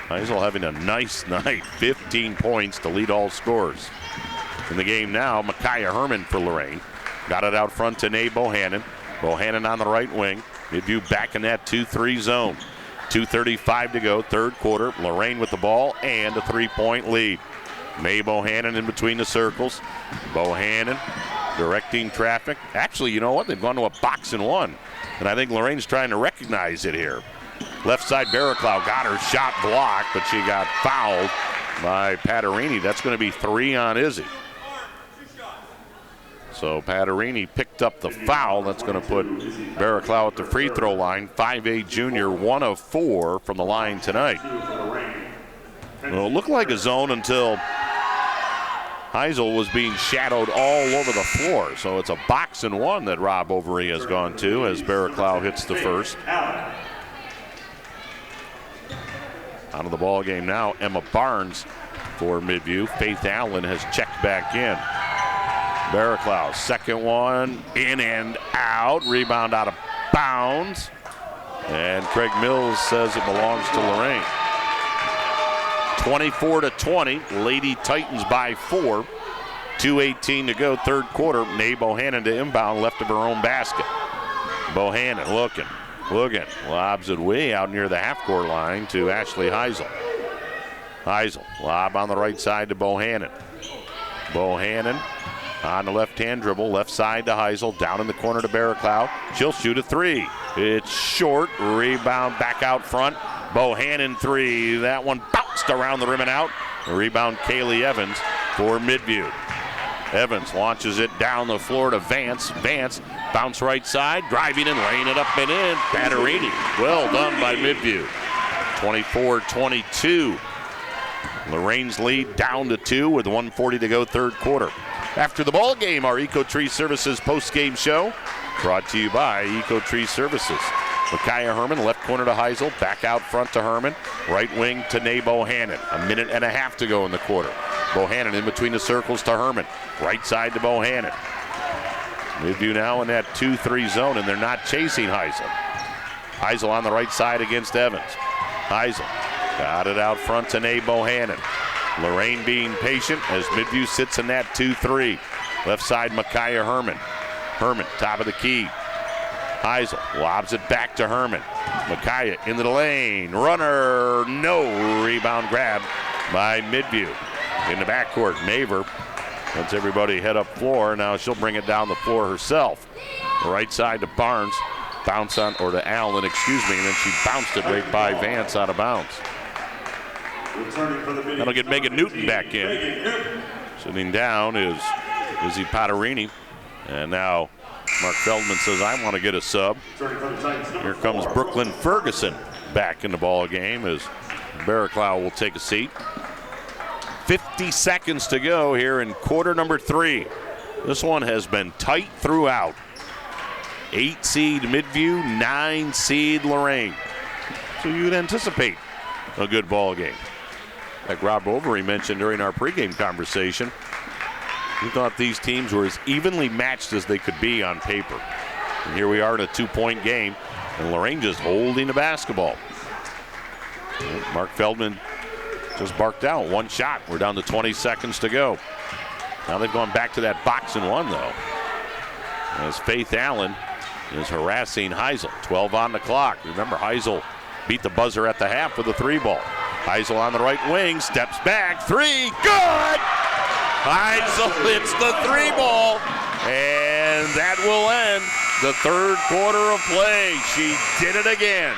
Heisel having a nice night, 15 points to lead all scorers. In the game now, Micaiah Herman for Lorain. Got it out front to Nay Bohannon. Bohannon on the right wing. Midview back in that 2-3 zone. 2:35 to go, third quarter. Lorain with the ball and a 3-point lead. Nay Bohannon in between the circles. Bohannon directing traffic. Actually, you know what? They've gone to a box and one. And I think Lorain's trying to recognize it here. Left side, Barraclough got her shot blocked, but she got fouled by Patarini. That's going to be 3 on Izzy. So Patarini picked up the foul. That's going to put Barraclough at the free throw line. 5'8" junior, 1 of 4 from the line tonight. Well, it looked like a zone until Heisel was being shadowed all over the floor. So it's a box and one that Rob Overy has gone to as Barraclough hits the first. Out of the ball game now, Emma Barnes for Midview. Faith Allen has checked back in. Barraclough, second one, in and out. Rebound out of bounds. And Craig Mills says it belongs to Lorain. 24-20, Lady Titans by 4. 2:18 to go, third quarter. Mae Bohannon to inbound, left of her own basket. Bohannon looking, lobs it way out near the half-court line to Ashley Heisel. Heisel, lob on the right side to Bohannon. Bohannon on the left-hand dribble, left side to Heisel, down in the corner to Barraclough. She'll shoot a three. It's short, rebound back out front. Bohannon three, that one bounced around the rim and out. Rebound Kaylee Evans for Midview. Evans launches it down the floor to Vance. Vance, bounce right side, driving and laying it up and in. Batterini, well done by Midview. 24-22. Lorain's lead down to 2 with 1:40 to go, third quarter. After the ball game, our Eco Tree Services post-game show brought to you by Eco Tree Services. Micaiah Herman, left corner to Heisel, back out front to Herman, right wing to Mae Bohannon. 1.5 minutes to go in the quarter. Bohannon in between the circles to Herman, right side to Bohannon. Midview now in that 2-3 zone, and they're not chasing Heisel. Heisel on the right side against Evans. Heisel got it out front to Mae Bohannon. Lorain being patient as Midview sits in that 2-3. Left side, Micaiah Herman. Herman, top of the key. Heisel lobs it back to Herman. Micaiah into the lane. Runner, no. Rebound grab by Midview. In the backcourt, Maver lets everybody head up floor. Now she'll bring it down the floor herself. The right side to Barnes. Bounce on, or to Allen, excuse me, and then she bounced it right by Vance out of bounds. That'll get Megan Newton back in. Sitting down is Izzy Potterini. And now Mark Feldman says, I want to get a sub. Here comes Brooklyn Ferguson back in the ball game as Barraclough will take a seat. 50 seconds to go here in quarter number 3. This one has been tight throughout. 8 seed Midview, 9 seed Lorain. So you'd anticipate a good ball game. Like Rob Overy mentioned during our pregame conversation, he thought these teams were as evenly matched as they could be on paper. And here we are in a 2-point game, and Lorain just holding the basketball. Mark Feldman just barked out. One shot. We're down to 20 seconds to go. Now they've gone back to that box and one, though, as Faith Allen is harassing Heisel. 12 on the clock. Remember, Heisel beat the buzzer at the half with a 3-ball. Heisel on the right wing, steps back, 3, good! Heisel hits the 3-ball, and that will end the third quarter of play. She did it again.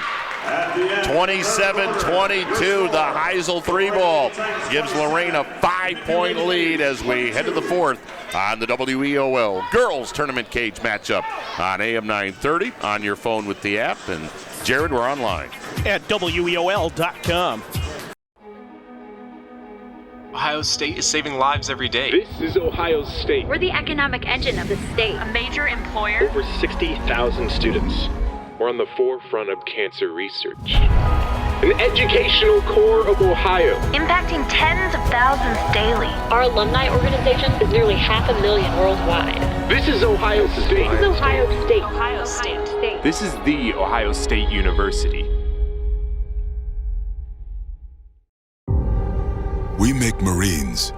27-22, the Heisel 3-ball gives Lorain a 5-point lead as we head to the fourth on the WEOL Girls Tournament Cage matchup on AM 930, on your phone with the app. And Jared, we're online at WEOL.com. Ohio State is saving lives every day. This is Ohio State. We're the economic engine of the state. A major employer. Over 60,000 students. We're on the forefront of cancer research. An educational core of Ohio. Impacting tens of thousands daily. Our alumni organization is nearly 500,000 worldwide. This is Ohio State. This is Ohio State. Ohio State. This is the Ohio State University. We make Marines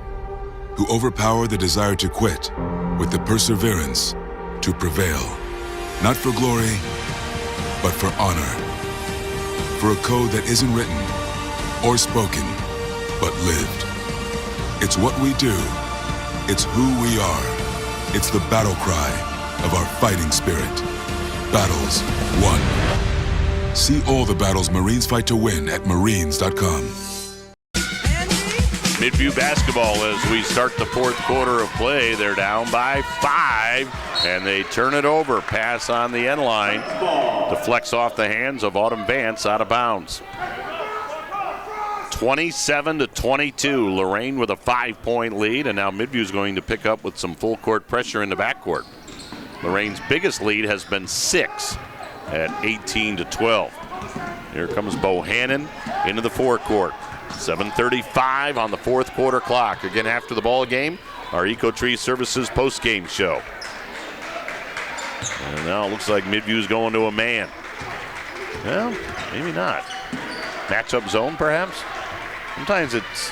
who overpower the desire to quit with the perseverance to prevail. Not for glory, but for honor. For a code that isn't written or spoken, but lived. It's what we do. It's who we are. It's the battle cry of our fighting spirit. Battles won. See all the battles Marines fight to win at marines.com. Midview basketball as we start the fourth quarter of play. They're down by 5, and they turn it over. Pass on the end line. Deflects off the hands of Autumn Vance, out of bounds. 27-22. Lorain with a 5-point lead, and now Midview's going to pick up with some full court pressure in the backcourt. Lorain's biggest lead has been 6 at 18-12. Here comes Bohannon into the forecourt. 7:35 on the fourth quarter clock. Again, after the ball game, our Eco Tree Services post-game show. And now it looks like Midview's going to a man. Well, maybe not. Matchup zone, perhaps? Sometimes it's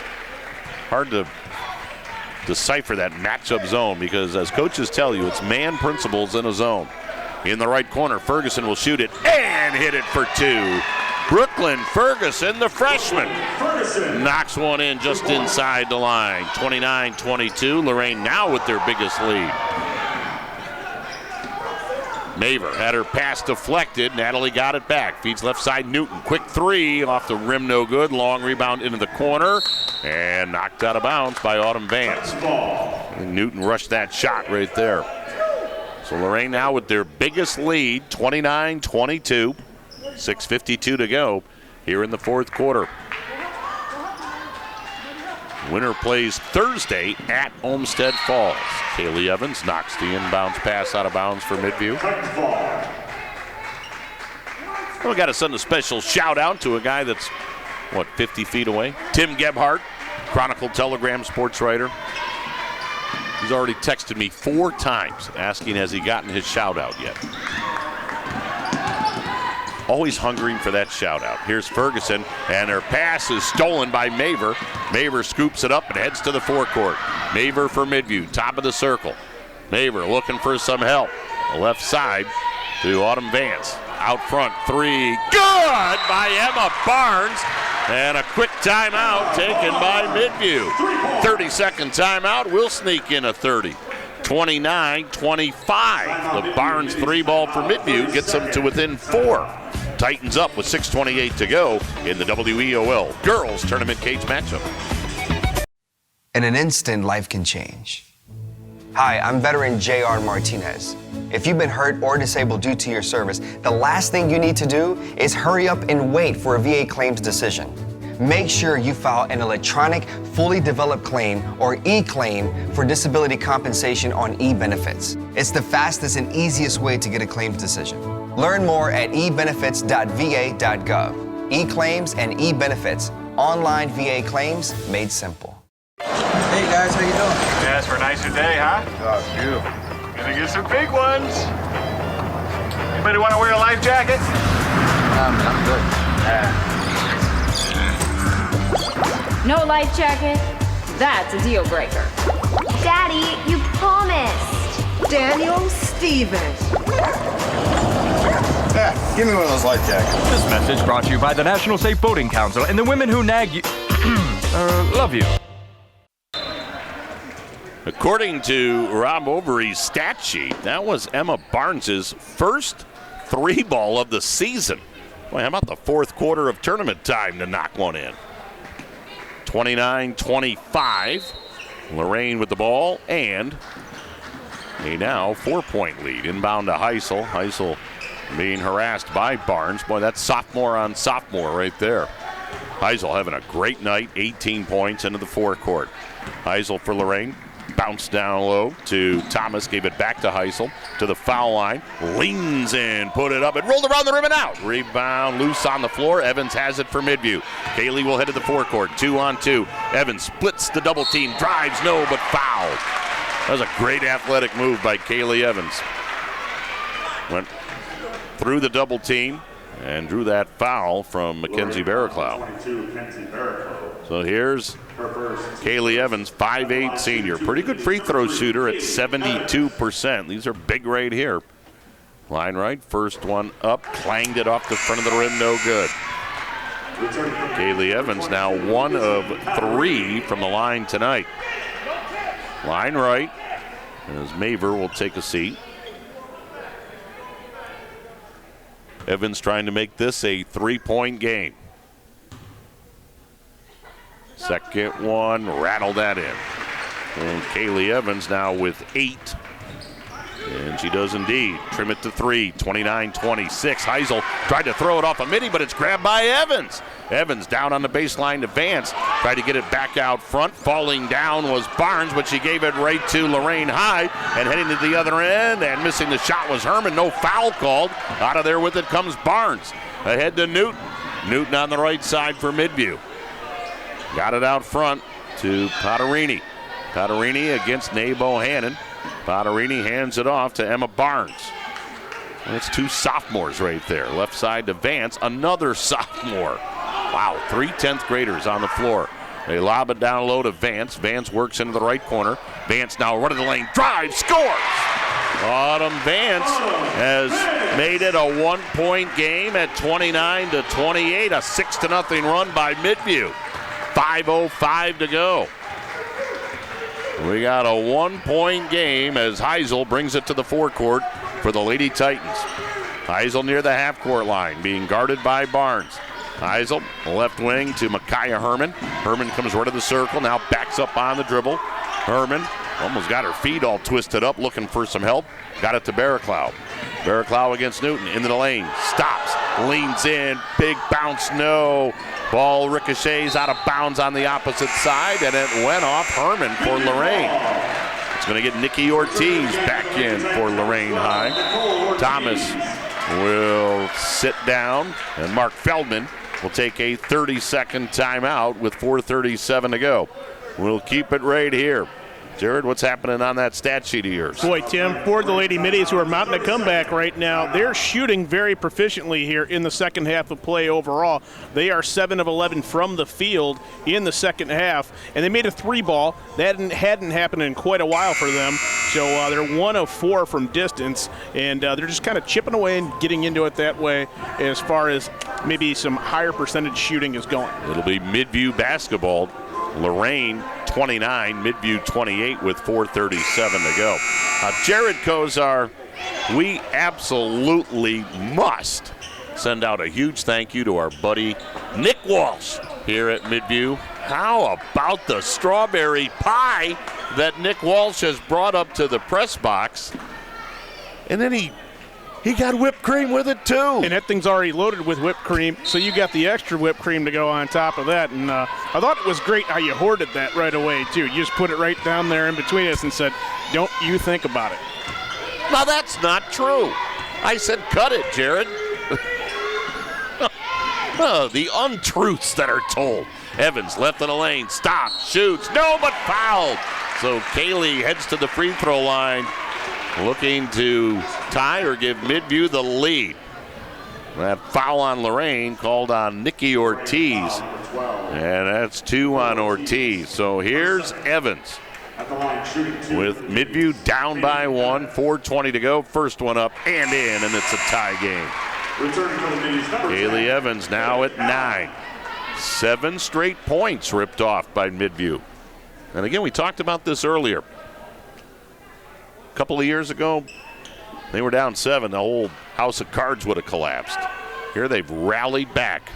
hard to decipher that matchup zone, because as coaches tell you, it's man principles in a zone. In the right corner, Ferguson will shoot it and hit it for two. Brooklyn Ferguson, the freshman, knocks one in just inside the line. 29-22. Lorain now with their biggest lead. Maver had her pass deflected. Natalie got it back. Feeds left side Newton. Quick three off the rim, no good. Long rebound into the corner and knocked out of bounds by Autumn Vance. And Newton rushed that shot right there. So Lorain now with their biggest lead, 29-22. 6:52 to go here in the fourth quarter. Winner plays Thursday at Olmsted Falls. Kaylee Evans knocks the inbounds pass out of bounds for Midview. We got to send a special shout out to a guy that's, 50 feet away? Tim Gebhardt, Chronicle Telegram sports writer. He's already texted me 4 times asking, has he gotten his shout out yet? Always hungering for that shout out. Here's Ferguson, and her pass is stolen by Maver. Maver scoops it up and heads to the forecourt. Maver for Midview, top of the circle. Maver looking for some help. The left side to Autumn Vance. Out front, three, good by Emma Barnes. And a quick timeout taken by Midview. 30-second timeout, will sneak in a 30. 29-25. The Barnes three ball for Midview gets them to within 4. Titans up with 6:28 to go in the WEOL Girls Tournament Cage matchup. In an instant, life can change. Hi, I'm veteran J.R. Martinez. If you've been hurt or disabled due to your service, the last thing you need to do is hurry up and wait for a VA claims decision. Make sure you file an electronic, fully developed claim or e-claim for disability compensation on e-benefits. It's the fastest and easiest way to get a claims decision. Learn more at ebenefits.va.gov. E-claims and e-benefits. Online VA claims made simple. Hey guys, how you doing? Yeah, it's for a nicer day, huh? Oh, it's beautiful. Gonna get some big ones. Anybody want to wear a life jacket? I'm good. No life jacket? That's a deal breaker. Daddy, you promised. Daniel Stevens. Yeah, give me one of those life jackets. This message brought to you by the National Safe Boating Council and the women who nag you. Love you. According to Rob Overy's stat sheet, that was Emma Barnes's first 3-ball of the season. Boy, how about the fourth quarter of tournament time to knock one in? 29-25. Lorain with the ball and a now 4-point lead. Inbound to Heisel. Heisel being harassed by Barnes. Boy, that's sophomore on sophomore right there. Heisel having a great night. 18 points into the forecourt. Heisel for Lorain. Bounced down low to Thomas. Gave it back to Heisel to the foul line. Leans in. Put it up. It rolled around the rim and out. Rebound loose on the floor. Evans has it for Midview. Kaylee will head to the forecourt. 2-on-2. Evans splits the double team. Drives, no, but fouled. That was a great athletic move by Kaylee Evans. Went through the double team and drew that foul from Mackenzie Barraclough. So here's Kaylee Evans, 5'8" senior. Pretty good free throw shooter at 72%. These are big right here. Line right, first one up, clanged it off the front of the rim, no good. Kaylee Evans now 1 of 3 from the line tonight. Line right, as Maver will take a seat. Evans trying to make this a 3-point game. Second one, rattle that in. And Kaylee Evans now with 8. And she does indeed trim it to 3, 29-26. Heisel tried to throw it off a midi, but it's grabbed by Evans. Evans down on the baseline to Vance. Tried to get it back out front. Falling down was Barnes, but she gave it right to Lorain High. And heading to the other end and missing the shot was Herman. No foul called. Out of there with it comes Barnes. Ahead to Newton. Newton on the right side for Midview. Got it out front to Potterini. Potterini against Nae Bohannon. Potterini hands it off to Emma Barnes. That's 2 sophomores right there. Left side to Vance, another sophomore. Wow, 3 10th graders on the floor. They lob it down low to Vance. Vance works into the right corner. Vance now running the lane, drive, scores! Autumn Vance has made it a 1-point game at 29-28, a 6-0 run by Midview. 5:05 to go. We got a 1-point game as Heisel brings it to the forecourt for the Lady Titans. Heisel near the half-court line, being guarded by Barnes. Heisel, left wing to Micaiah Herman. Herman comes right to the circle, now backs up on the dribble. Herman almost got her feet all twisted up, looking for some help. Got it to Barraclough. Barraclough against Newton, into the lane, stops, leans in, big bounce, no. Ball ricochets out of bounds on the opposite side, and it went off Herman for Lorain. It's going to get Nikki Ortiz back in for Lorain High. Thomas will sit down, and Mark Feldman will take a 30-second timeout with 4:37 to go. We'll keep it right here. Jared, what's happening on that stat sheet of yours? Boy, Tim, for the Lady Middies who are mounting a comeback right now, they're shooting very proficiently here in the second half of play overall. They are 7 of 11 from the field in the second half, and they made a 3-ball. That hadn't happened in quite a while for them, so they're 1 of 4 from distance, and they're just kind of chipping away and getting into it that way as far as maybe some higher percentage shooting is going. It'll be Midview basketball. Lorain 29, Midview 28 with 4:37 to go. Jared Kozar, we absolutely must send out a huge thank you to our buddy Nick Walsh here at Midview. How about the strawberry pie that Nick Walsh has brought up to the press box? And then he got whipped cream with it, too. And that thing's already loaded with whipped cream, so you got the extra whipped cream to go on top of that. And I thought it was great how you hoarded that right away, too. You just put it right down there in between us and said, don't you think about it. Now, that's not true. I said cut it, Jared. The untruths that are told. Evans left in the lane, stops, shoots, no, but fouled. So Kaylee heads to the free throw line, looking to tie or give Midview the lead. That foul on Lorain called on Nikki Ortiz, and that's 2 on Ortiz. So here's Evans with Midview down by 1, 4:20 to go. First one up and in, and it's a tie game. Kaylee Evans now at 9. 7 straight points ripped off by Midview. And again, we talked about this earlier. A couple of years ago, they were down 7. The whole house of cards would have collapsed. Here they've rallied back.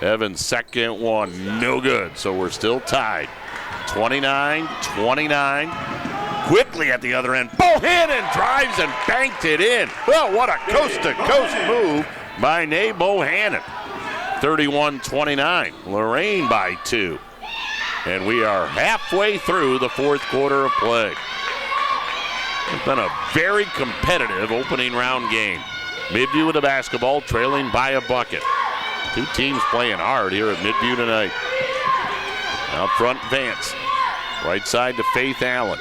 Evans' second one, no good. So we're still tied. 29-29. Quickly at the other end, Bohannon drives and banked it in. Well, what a coast-to-coast move by Nay Bohannon. 31-29. Lorain by 2. And we are halfway through the fourth quarter of play. It's been a very competitive opening round game. Midview with the basketball, trailing by a bucket. 2 teams playing hard here at Midview tonight. Out front, Vance. Right side to Faith Allen.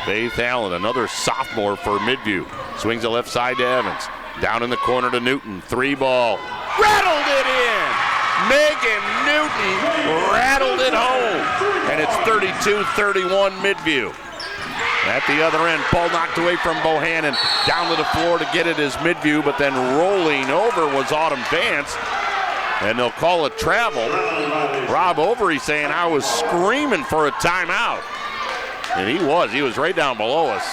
Faith Allen, another sophomore for Midview. Swings the left side to Evans. Down in the corner to Newton. 3-ball. Rattled it in! Megan Newton rattled it home. And it's 32-31 Midview. At the other end, ball knocked away from Bohannon. Down to the floor to get it is Midview, but then rolling over was Autumn Vance. And they'll call it travel. Rob Overy saying, I was screaming for a timeout. And he was right down below us.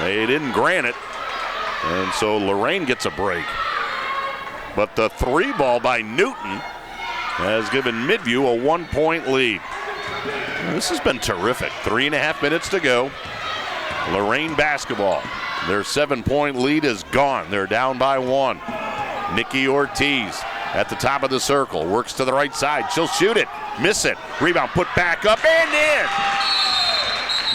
They didn't grant it. And so Lorain gets a break. But the 3-ball by Newton has given Midview a 1-point lead. This has been terrific. 3.5 minutes to go. Lorain basketball. Their 7-point lead is gone. They're down by 1. Nikki Ortiz at the top of the circle. Works to the right side. She'll shoot it. Miss it. Rebound put back up and in.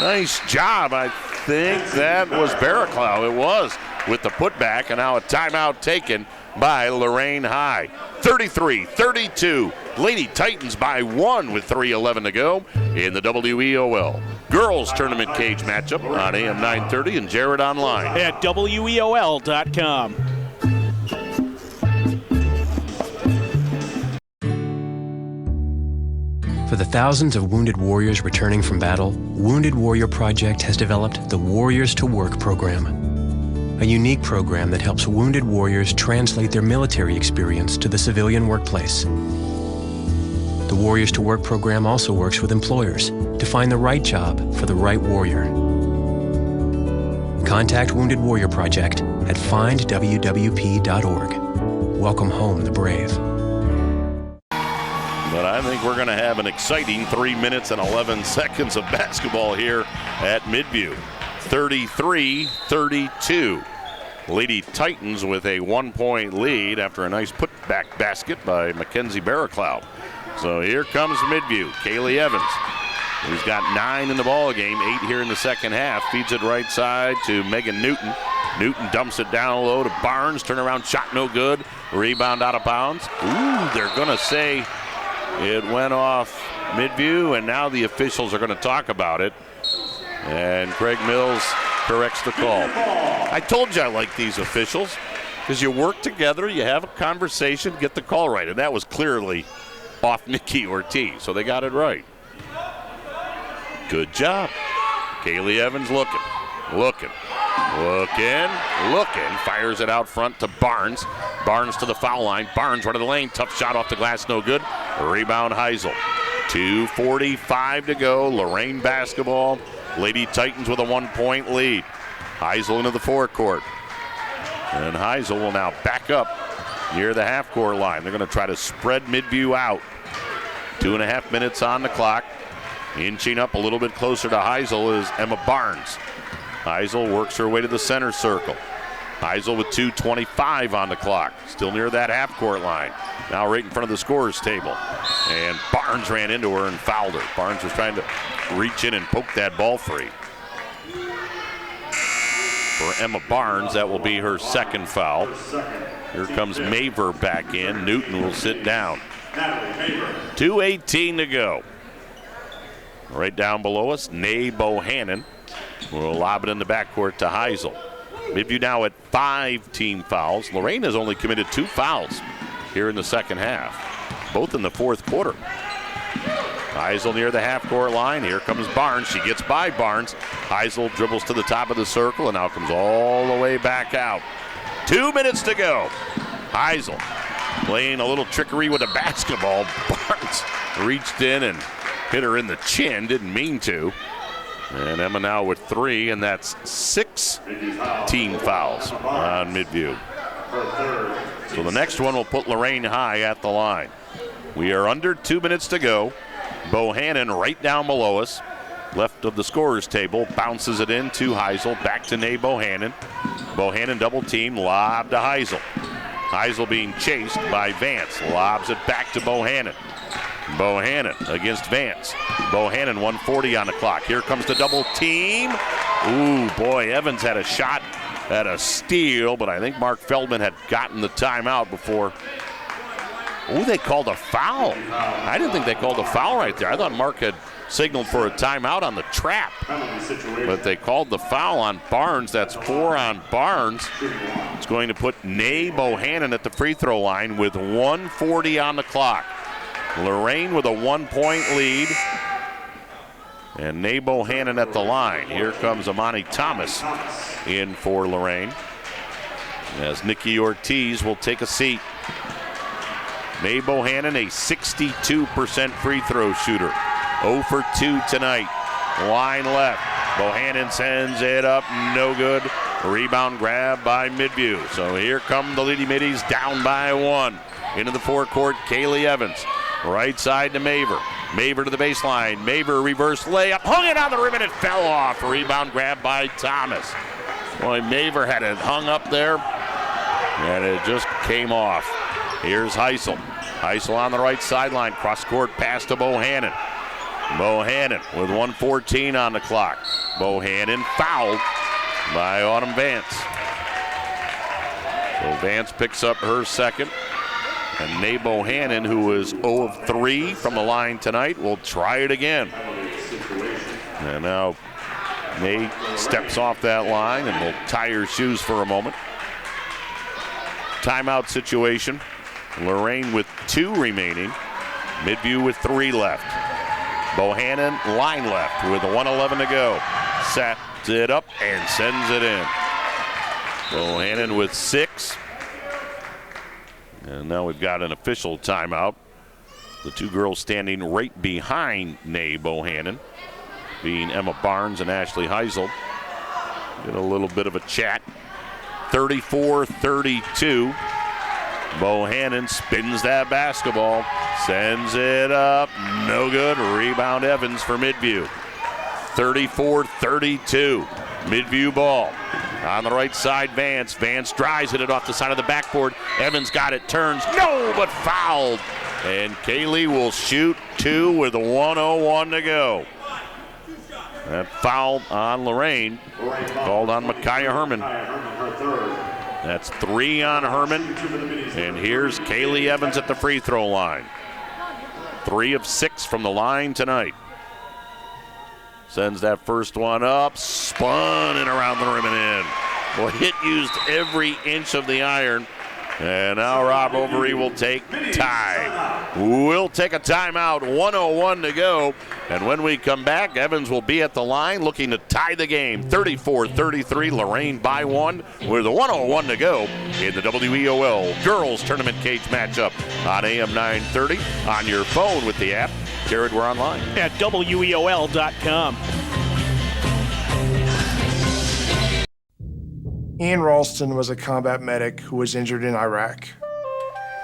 Nice job. I think that was Barraclough. It was with the putback, and now a timeout taken by Lorain High. 33-32. Lady Titans by 1 with 3:11 to go in the WEOL Girls Tournament Cage matchup on AM 930 and Jared Online. At WEOL.com. For the thousands of wounded warriors returning from battle, Wounded Warrior Project has developed the Warriors to Work program, a unique program that helps wounded warriors translate their military experience to the civilian workplace. The Warriors to Work program also works with employers to find the right job for the right warrior. Contact Wounded Warrior Project at findwwp.org. Welcome home, the brave. But I think we're going to have an exciting 3 minutes and 11 seconds of basketball here at Midview. 33-32. Lady Titans with a 1-point lead after a nice putback basket by Mackenzie Barraclough. So here comes Midview. Kaylee Evans, who's got 9 in the ball game, 8 here in the second half, feeds it right side to Megan Newton. Newton dumps it down low to Barnes. Turnaround shot no good. Rebound out of bounds. Ooh, they're going to say it went off Midview, and now the officials are going to talk about it. And Craig Mills corrects the call. I told you I like these officials because you work together, you have a conversation, get the call right. And that was clearly off Nikki Ortiz, so they got it right. Good job. Kaylee Evans looking. Fires it out front to Barnes. Barnes to the foul line. Barnes running the lane. Tough shot off the glass, no good. Rebound Heisel. 2:45 to go. Lorain basketball. Lady Titans with a 1-point lead. Heisel into the forecourt. And Heisel will now back up near the half-court line. They're going to try to spread Midview out. 2.5 minutes on the clock. Inching up a little bit closer to Heisel is Emma Barnes. Heisel works her way to the center circle. Heisel with 2:25 on the clock. Still near that half-court line. Now right in front of the scorer's table. And Barnes ran into her and fouled her. Barnes was trying to reach in and poke that ball free. For Emma Barnes, that will be her second foul. Here comes Maver back in. Newton will sit down. 2:18 to go. Right down below us, Nay Bohannon will lob it in the backcourt to Heisel. Midview now at 5 team fouls. Lorain has only committed 2 fouls here in the second half, both in the fourth quarter. Heisel near the half-court line. Here comes Barnes. She gets by Barnes. Heisel dribbles to the top of the circle and now comes all the way back out. 2 minutes to go. Heisel playing a little trickery with a basketball. Barnes reached in and hit her in the chin. Didn't mean to. And Emma now with 3, and that's 6 team fouls on Midview. So the next one will put Lorain High at the line. We are under 2 minutes to go. Bohannon right down below us, left of the scorer's table, bounces it in to Heisel, back to Nay Bohannon. Bohannon double team, lob to Heisel. Heisel being chased by Vance, lobs it back to Bohannon. Bohannon against Vance. Bohannon 1:40 on the clock. Here comes the double team. Ooh, boy, Evans had a shot at a steal, but I think Mark Feldman had gotten the timeout before. Ooh, they called a foul. I didn't think they called a foul right there. I thought Mark had signaled for a timeout on the trap. But they called the foul on Barnes. That's 4 on Barnes. It's going to put Nay Bohannon at the free throw line with 1:40 on the clock. Lorain with a 1-point lead. And Nay Bohannon at the line. Here comes Amani Thomas in for Lorain, as Nikki Ortiz will take a seat. Nay Bohannon, a 62% free throw shooter. 0 for 2 tonight. Line left. Bohannon sends it up, no good. Rebound grab by Midview. So here come the Lady Middies down by 1. Into the forecourt, Kaylee Evans. Right side to Maver. Maver to the baseline. Maver reverse layup. Hung it on the rim and it fell off. Rebound grab by Thomas. Boy, Maver had it hung up there and it just came off. Here's Heisel. Heisel on the right sideline. Cross court pass to Bohannon. Bohannon with 1:14 on the clock. Bohannon fouled by Autumn Vance. So Vance picks up her second. And Nay Bohannon, who is 0 of 3 from the line tonight, will try it again. And now Nay steps off that line and will tie her shoes for a moment. Timeout situation. Lorain with 2 remaining. Midview with 3 left. Bohannon, line left with 1:11 to go. Sets it up and sends it in. Bohannon with 6. And now we've got an official timeout. The two girls standing right behind Nay Bohannon, being Emma Barnes and Ashley Heisel. Get a little bit of a chat. 34-32. Bohannon spins that basketball, sends it up, no good. Rebound Evans for Midview. 34-32. Midview ball. On the right side, Vance. Vance drives it off the side of the backboard. Evans got it, turns, no, but fouled. And Kaylee will shoot 2 with 1:01 to go. That foul on Lorain, called on Micaiah Herman. That's 3 on Herman. And here's Kaylee Evans at the free throw line. 3 of 6 from the line tonight. Sends that first one up, spun and around the rim and in. Well, hit used every inch of the iron. And now Rob Overy will take time. We'll take a timeout, 1:01 to go. And when we come back, Evans will be at the line looking to tie the game. 34-33, Lorain by 1 with 1:01 to go in the WEOL Girls Tournament Cage matchup on AM 930, on your phone with the app. Jared, we're online at WEOL.com. Ian Ralston was a combat medic who was injured in Iraq.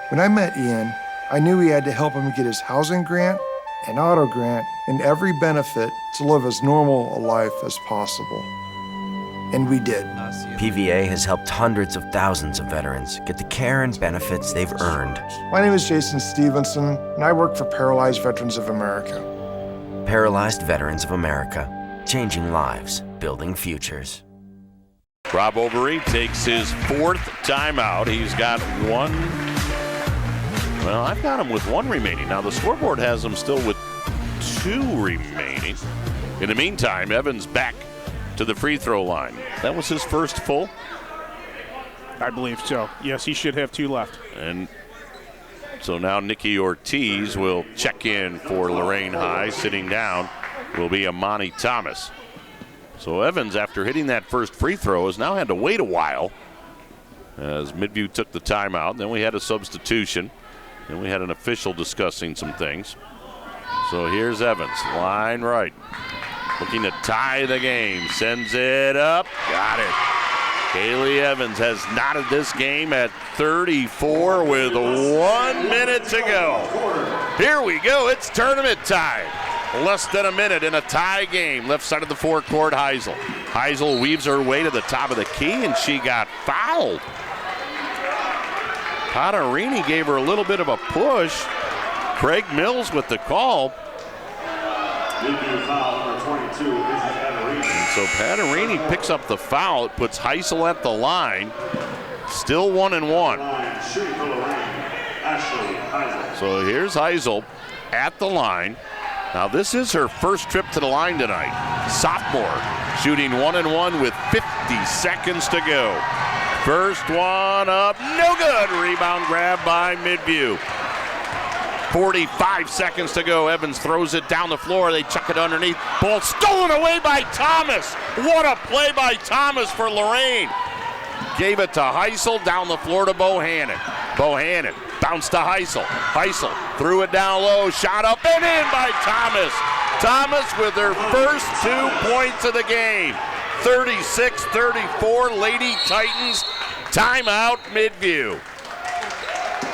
When I met Ian, I knew we had to help him get his housing grant and auto grant and every benefit to live as normal a life as possible. And we did. PVA has helped hundreds of thousands of veterans get the care and benefits they've earned. My name is Jason Stevenson, and I work for Paralyzed Veterans of America. Paralyzed Veterans of America, changing lives, building futures. Rob Overy takes his 4th timeout. He's got 1. Well, I've got him with 1 remaining. Now the scoreboard has him still with 2 remaining. In the meantime, Evans back to the free throw line. That was his first full? I believe so. Yes, he should have 2 left. And so now Nikki Ortiz will check in for Lorain High. Sitting down will be Amani Thomas. So Evans, after hitting that first free throw, has now had to wait a while as Midview took the timeout. Then we had a substitution. Then we had an official discussing some things. So here's Evans, line right. Looking to tie the game. Sends it up. Got it. Kaylee Evans has knotted this game at 34 with 1 minute to go. Here we go. It's tournament time. Less than a minute in a tie game. Left side of the forecourt, Heisel. Heisel weaves her way to the top of the key, and she got fouled. Potterini gave her a little bit of a push. Craig Mills with the call. And so Potterini picks up the foul. It puts Heisel at the line. Still 1-1. So here's Heisel at the line. Now this is her first trip to the line tonight. Sophomore shooting 1-1 with 50 seconds to go. First one up, no good. Rebound grab by Midview. 45 seconds to go. Evans throws it down the floor. They chuck it underneath. Ball stolen away by Thomas. What a play by Thomas for Lorain. Gave it to Heisel, down the floor to Bohannon. Bohannon bounced to Heisel. Heisel threw it down low, shot up and in by Thomas. Thomas with her first 2 points of the game. 36-34, Lady Titans. Timeout, Midview.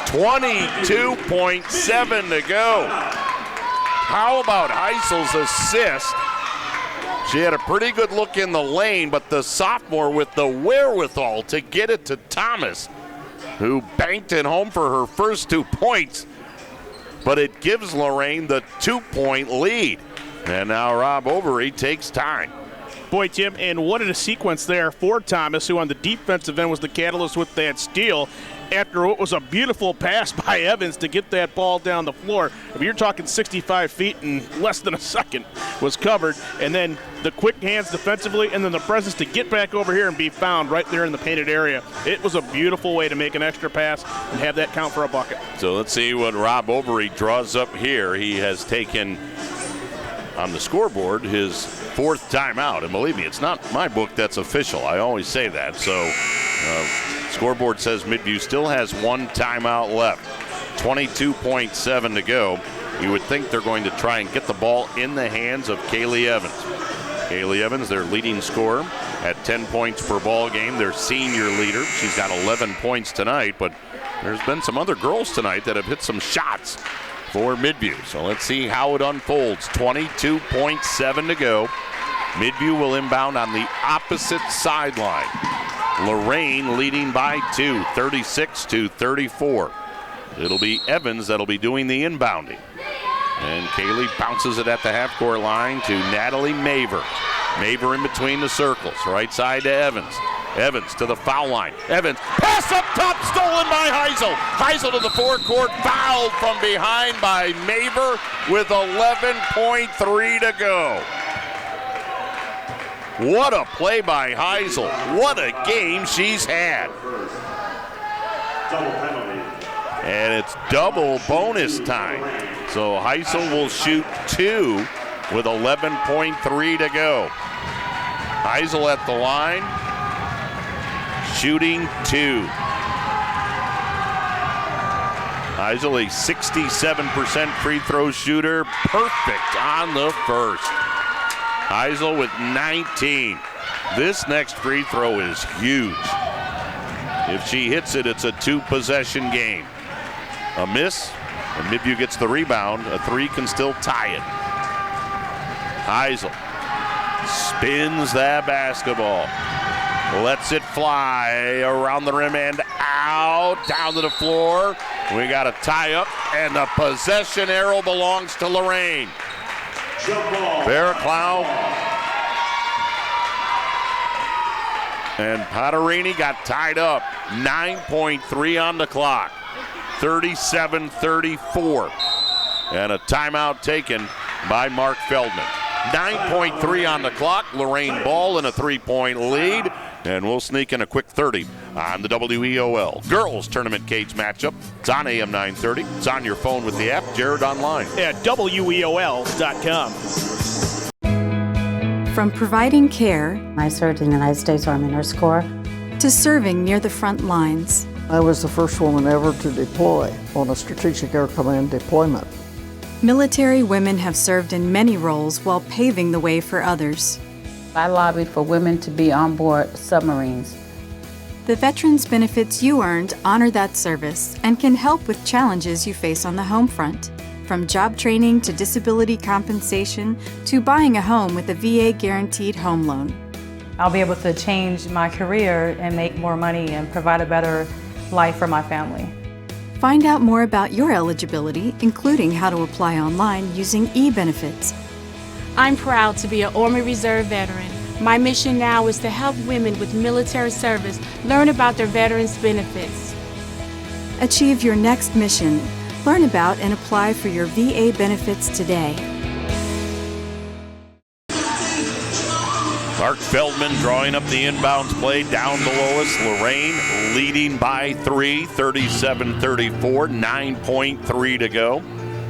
22.7 to go. How about Heisel's assist? She had a pretty good look in the lane, but the sophomore with the wherewithal to get it to Thomas, who banked it home for her first 2 points. But it gives Lorain the 2-point lead. And now Rob Overy takes time. Boy, Tim, and what a sequence there for Thomas, who on the defensive end was the catalyst with that steal. After what was a beautiful pass by Evans to get that ball down the floor. If you're talking 65 feet in less than a second was covered. And then the quick hands defensively and then the presence to get back over here and be found right there in the painted area. It was a beautiful way to make an extra pass and have that count for a bucket. So let's see what Rob Overy draws up here. He has taken on the scoreboard his 4th timeout. And believe me, it's not my book that's official. I always say that. So scoreboard says Midview still has 1 timeout left. 22.7 to go. You would think they're going to try and get the ball in the hands of Kaylee Evans. Kaylee Evans, their leading scorer at 10 points per ball game, their senior leader. She's got 11 points tonight, but there's been some other girls tonight that have hit some shots for Midview. So let's see how it unfolds. 22.7 to go. Midview will inbound on the opposite sideline. Lorain leading by 2, 36-34. It'll be Evans that'll be doing the inbounding. And Kaylee bounces it at the half-court line to Natalie Maver. Maver in between the circles, right side to Evans. Evans to the foul line. Evans, pass up top, stolen by Heisel. Heisel to the forecourt, fouled from behind by Maver with 11.3 to go. What a play by Heisel. What a game she's had. And it's double bonus time. So Heisel will shoot 2 with 11.3 to go. Heisel at the line, shooting 2. Heisel, a 67% free throw shooter, perfect on the first. Heisel with 19. This next free throw is huge. If she hits it, it's a 2-possession game. A miss, and Midview gets the rebound. A 3 can still tie it. Heisel spins that basketball. Lets it fly around the rim and out, down to the floor. We got a tie-up, and the possession arrow belongs to Lorain. Barraclough and Potterini got tied up. 9.3 on the clock. 37-34. And a timeout taken by Mark Feldman. 9.3 on the clock. Lorain ball in a 3-point lead. And we'll sneak in a quick 30 on the WEOL Girls Tournament Cage matchup. It's on AM 930. It's on your phone with the app. Jared online. At WEOL.com. From providing care, I served in the United States Army Nurse Corps, to serving near the front lines. I was the first woman ever to deploy on a Strategic Air Command deployment. Military women have served in many roles while paving the way for others. I lobbied for women to be on board submarines. The veterans benefits you earned honor that service and can help with challenges you face on the home front. From job training to disability compensation to buying a home with a VA guaranteed home loan. I'll be able to change my career and make more money and provide a better life for my family. Find out more about your eligibility, including how to apply online using e-benefits. I'm proud to be an Army Reserve veteran. My mission now is to help women with military service learn about their veterans benefits. Achieve your next mission. Learn about and apply for your VA benefits today. Mark Feldman drawing up the inbounds play down below us. Lorain leading by 3, 37-34, 9.3 to go.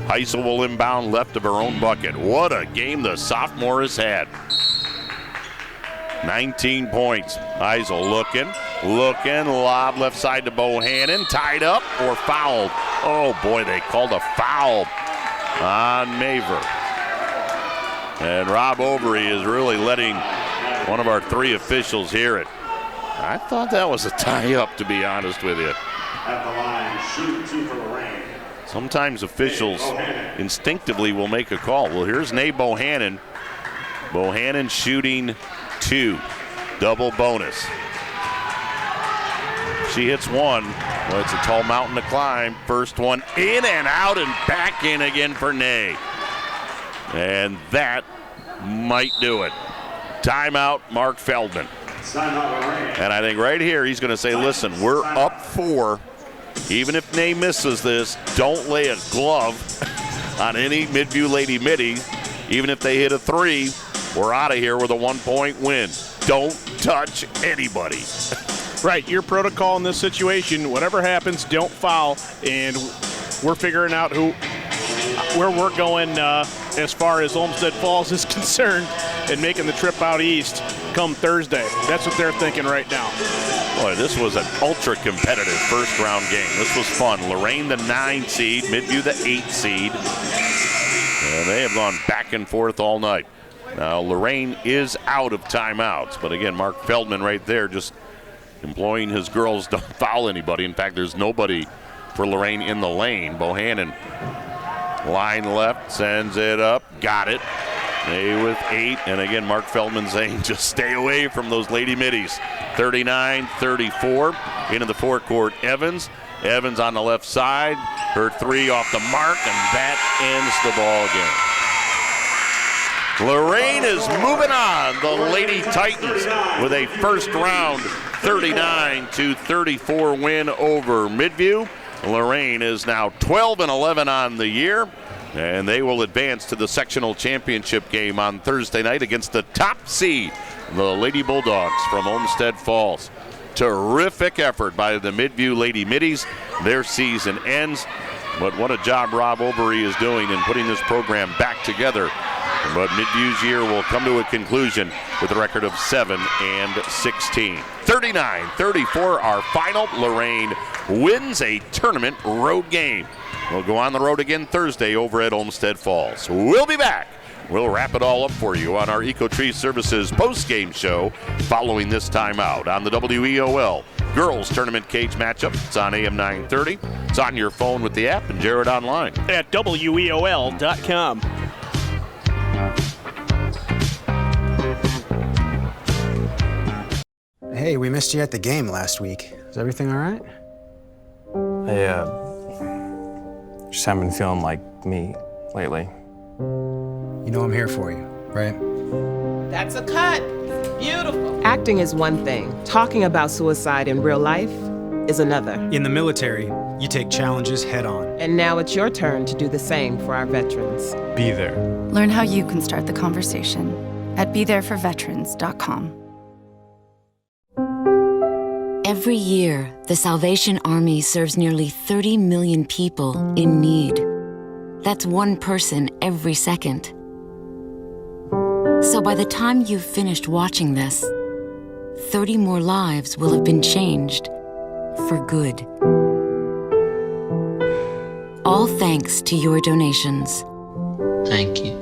Heisel will inbound left of her own bucket. What a game the sophomore has had. 19 points. Heisel looking, lob left side to Bohannon. Tied up or fouled. Oh boy, they called a foul on Maver. And Rob Overy is really letting one of our 3 officials hear it. I thought that was a tie-up, to be honest with you. At the line, shoot 2 for Lorain. Sometimes officials instinctively will make a call. Well, here's Nay Bohannon. Bohannon shooting 2. Double bonus. She hits 1. Well, it's a tall mountain to climb. First one in and out and back in again for Nay. And that might do it. Timeout, Mark Feldman. And I think right here he's going to say, listen, we're up 4. Even if Nay misses this, don't lay a glove on any Midview Lady Midi. Even if they hit a 3, we're out of here with a 1-point win. Don't touch anybody. Right, your protocol in this situation, whatever happens, don't foul. And we're figuring out where we're going as far as Olmsted Falls is concerned and making the trip out east come Thursday. That's what they're thinking right now. Boy, this was an ultra-competitive first-round game. This was fun. Lorain, the 9 seed, Midview, the 8 seed. And they have gone back and forth all night. Now, Lorain is out of timeouts. But again, Mark Feldman right there just employing his girls don't foul anybody. In fact, there's nobody for Lorain in the lane. Bohannon, line left, sends it up, got it. They with 8, and again, Mark Feldman saying just stay away from those Lady Middies. 39-34 into the forecourt. Evans on the left side, her 3 off the mark, and that ends the ball game. Lorain is moving on. The Lady Titans with a first round 39-34 win over Midview. Lorain is now 12-11 on the year, and they will advance to the sectional championship game on Thursday night against the top seed, the Lady Bulldogs from Olmsted Falls. Terrific effort by the Midview Lady Middies. Their season ends, but what a job Rob Overy is doing in putting this program back together. But Midview's year will come to a conclusion with a record of 7-16. 39-34, our final. Lorain wins a tournament road game. We'll go on the road again Thursday over at Olmsted Falls. We'll be back. We'll wrap it all up for you on our EcoTree Services post-game show following this timeout on the WEOL Girls Tournament Cage Matchup. It's on AM 930. It's on your phone with the app and Jared online. At WEOL.com. Hey, we missed you at the game last week. Is everything all right? I just haven't been feeling like me lately. You know I'm here for you, right? That's a cut. Beautiful. Acting is one thing. Talking about suicide in real life is another. In the military, you take challenges head on. And now it's your turn to do the same for our veterans. Be there. Learn how you can start the conversation at BeThereForVeterans.com. Every year, the Salvation Army serves nearly 30 million people in need. That's one person every second. So by the time you've finished watching this, 30 more lives will have been changed for good. All thanks to your donations. Thank you.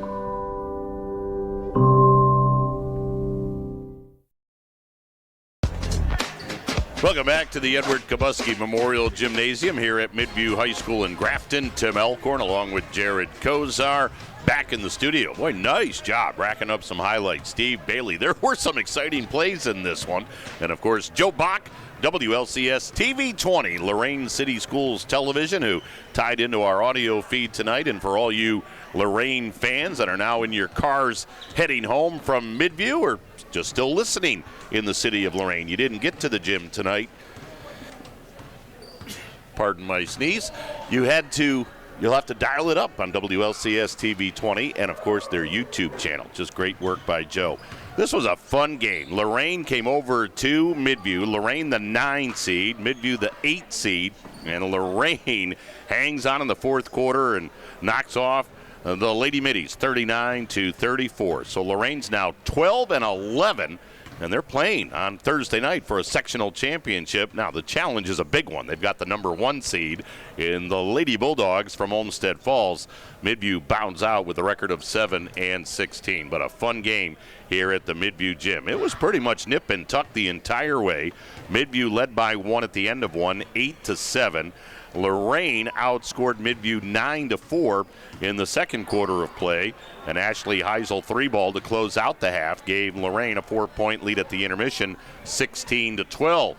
Welcome back to the Edward Kabuski Memorial Gymnasium here at Midview High School in Grafton. Tim Elkhorn along with Jared Kozar back in the studio. Boy, nice job racking up some highlights. Steve Bailey. There were some exciting plays in this one. And, of course, Joe Bach, WLCS TV 20, Lorain City Schools Television, who tied into our audio feed tonight. And for all you Lorain fans that are now in your cars heading home from Midview or just still listening in the city of Lorain, you didn't get to the gym tonight. Pardon my sneeze. You'll have to dial it up on WLCS TV 20 and, of course, their YouTube channel. Just great work by Joe. This was a fun game. Lorain came over to Midview. Lorain, the 9 seed, Midview, the 8 seed, and Lorain hangs on in the fourth quarter and knocks off the Lady Middies 39-34. So Lorain's now 12-11. And they're playing on Thursday night for a sectional championship. Now, the challenge is a big one. They've got the number 1 seed in the Lady Bulldogs from Olmsted Falls. Midview bounds out with a record of 7-16. But a fun game here at the Midview gym. It was pretty much nip and tuck the entire way. Midview led by 1 at the end of one, 8-7. Lorain outscored Midview 9-4 in the second quarter of play. And Ashley Heisel 3-ball to close out the half gave Lorain a 4-point lead at the intermission, 16-12.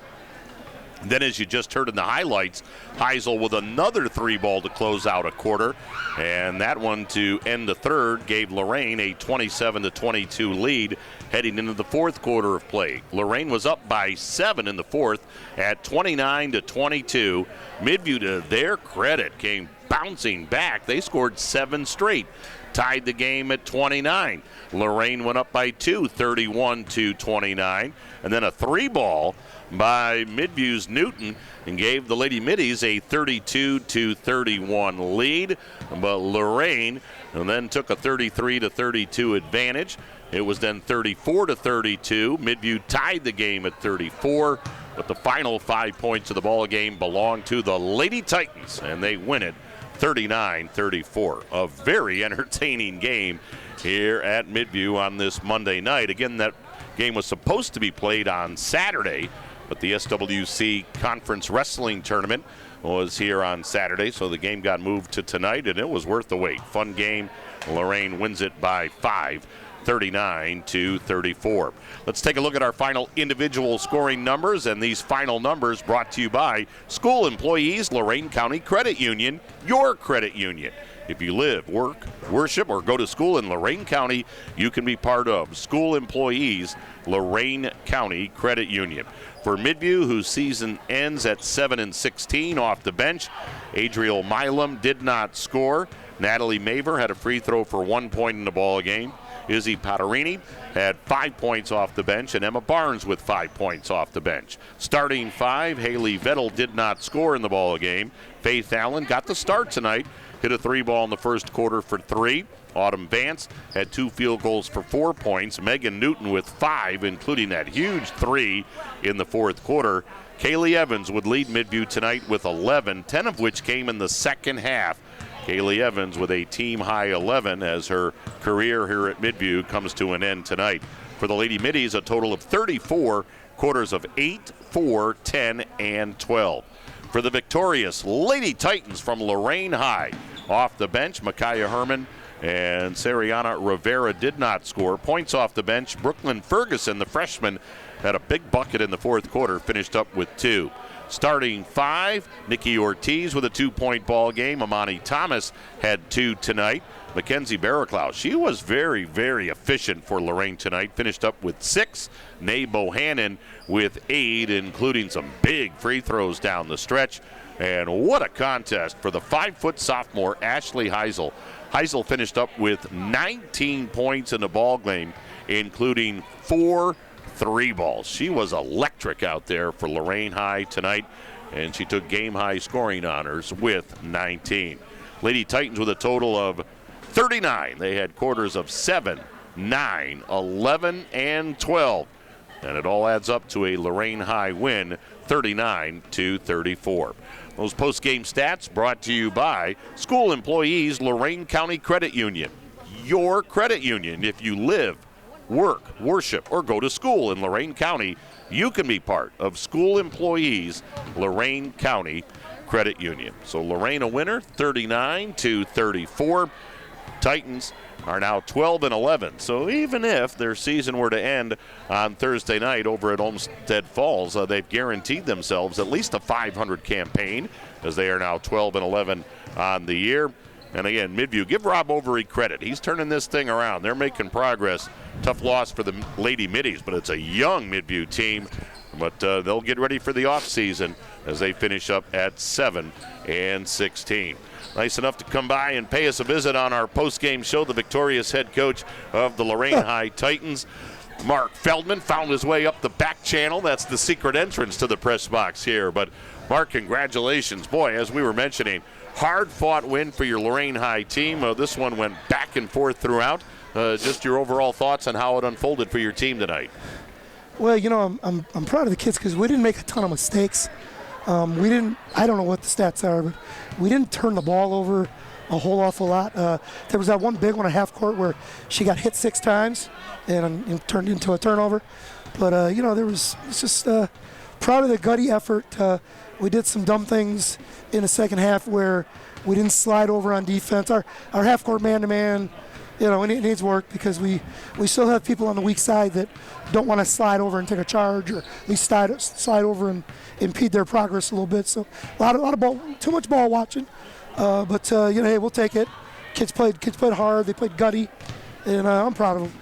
Then, as you just heard in the highlights, Heisel with another 3-ball to close out a quarter. And that one to end the third gave Lorain a 27-22 lead heading into the fourth quarter of play. Lorain was up by 7 in the fourth at 29-22. Midview, to their credit, came bouncing back. They scored 7 straight, tied the game at 29. Lorain went up by 2, 31-29, and then a 3-ball by Midview's Newton and gave the Lady Middies a 32-31 lead. But Lorain and then took a 33-32 advantage. It was then 34-32. Midview tied the game at 34, but the final 5 points of the ball game belong to the Lady Titans, and they win it 39-34. A very entertaining game here at Midview on this Monday night. Again, that game was supposed to be played on Saturday, but the SWC Conference Wrestling Tournament was here on Saturday, so the game got moved to tonight, and it was worth the wait. Fun game. Lorain wins it by 5, 39-34. Let's take a look at our final individual scoring numbers, and these final numbers brought to you by School Employees Lorain County Credit Union, your credit union. If you live, work, worship, or go to school in Lorain County, you can be part of School Employees Lorain County Credit Union. For Midview, whose season ends at 7-16 off the bench, Adriel Milam did not score. Natalie Maver had a free throw for 1 point in the ball game. Izzy Potterini had 5 points off the bench, and Emma Barnes with 5 points off the bench. Starting 5, Haley Vettel did not score in the ball game. Faith Allen got the start tonight, hit a 3-ball in the first quarter for 3. Autumn Vance had 2 field goals for 4 points. Megan Newton with 5, including that huge 3 in the fourth quarter. Kaylee Evans would lead Midview tonight with 11, 10 of which came in the second half. Kaylee Evans with a team-high 11 as her career here at Midview comes to an end tonight. For the Lady Middies, a total of 34, quarters of 8, 4, 10, and 12. For the victorious Lady Titans from Lorain High, off the bench, Micaiah Herman and Sariana Rivera did not score. Points off the bench, Brooklyn Ferguson, the freshman, had a big bucket in the fourth quarter, finished up with 2. Starting 5, Nikki Ortiz with a 2-point ball game. Amani Thomas had 2 tonight. Mackenzie Barraclough, she was very, very efficient for Lorain tonight. Finished up with 6. Nay Bohannon with 8, including some big free throws down the stretch. And what a contest for the 5-foot sophomore, Ashley Heisel. Heisel finished up with 19 points in the ball game, including 4 3-balls. She was electric out there for Lorain High tonight, and she took game-high scoring honors with 19. Lady Titans with a total of 39. They had quarters of 7, 9, 11, and 12. And it all adds up to a Lorain High win, 39-34. Those post-game stats brought to you by School Employees Lorain County Credit Union, your credit union. If you live, work, worship, or go to school in Lorain County, you can be part of School Employees Lorain County Credit Union. So Lorain a winner, 39-34. Titans are now 12-11. So even if their season were to end on Thursday night over at Olmsted Falls, they've guaranteed themselves at least a 500 campaign, as they are now 12-11 on the year. And again, Midview, give Rob Overy credit. He's turning this thing around. They're making progress. Tough loss for the Lady Middies, but it's a young Midview team. But they'll get ready for the offseason as they finish up at 7-16. Nice enough to come by and pay us a visit on our post-game show, the victorious head coach of the Lorain High Titans, Mark Feldman, found his way up the back channel. That's the secret entrance to the press box here. But Mark, congratulations. Boy, as we were mentioning, hard-fought win for your Lorain High team. This one went back and forth throughout. Just your overall thoughts on how it unfolded for your team tonight. Well, you know, I'm proud of the kids because we didn't make a ton of mistakes. We didn't. I don't know what the stats are, but we didn't turn the ball over a whole awful lot. There was that one big one at half court where she got hit 6 times and turned into a turnover. But you know, it's just proud of the gutty effort. We did some dumb things in the second half where we didn't slide over on defense. Our half court man-to-man, you know, it needs work because we still have people on the weak side that don't want to slide over and take a charge, or at least slide over and impede their progress a little bit. So a lot of ball, too much ball watching. But you know, hey, we'll take it. Kids played hard. They played gutty, and I'm proud of them.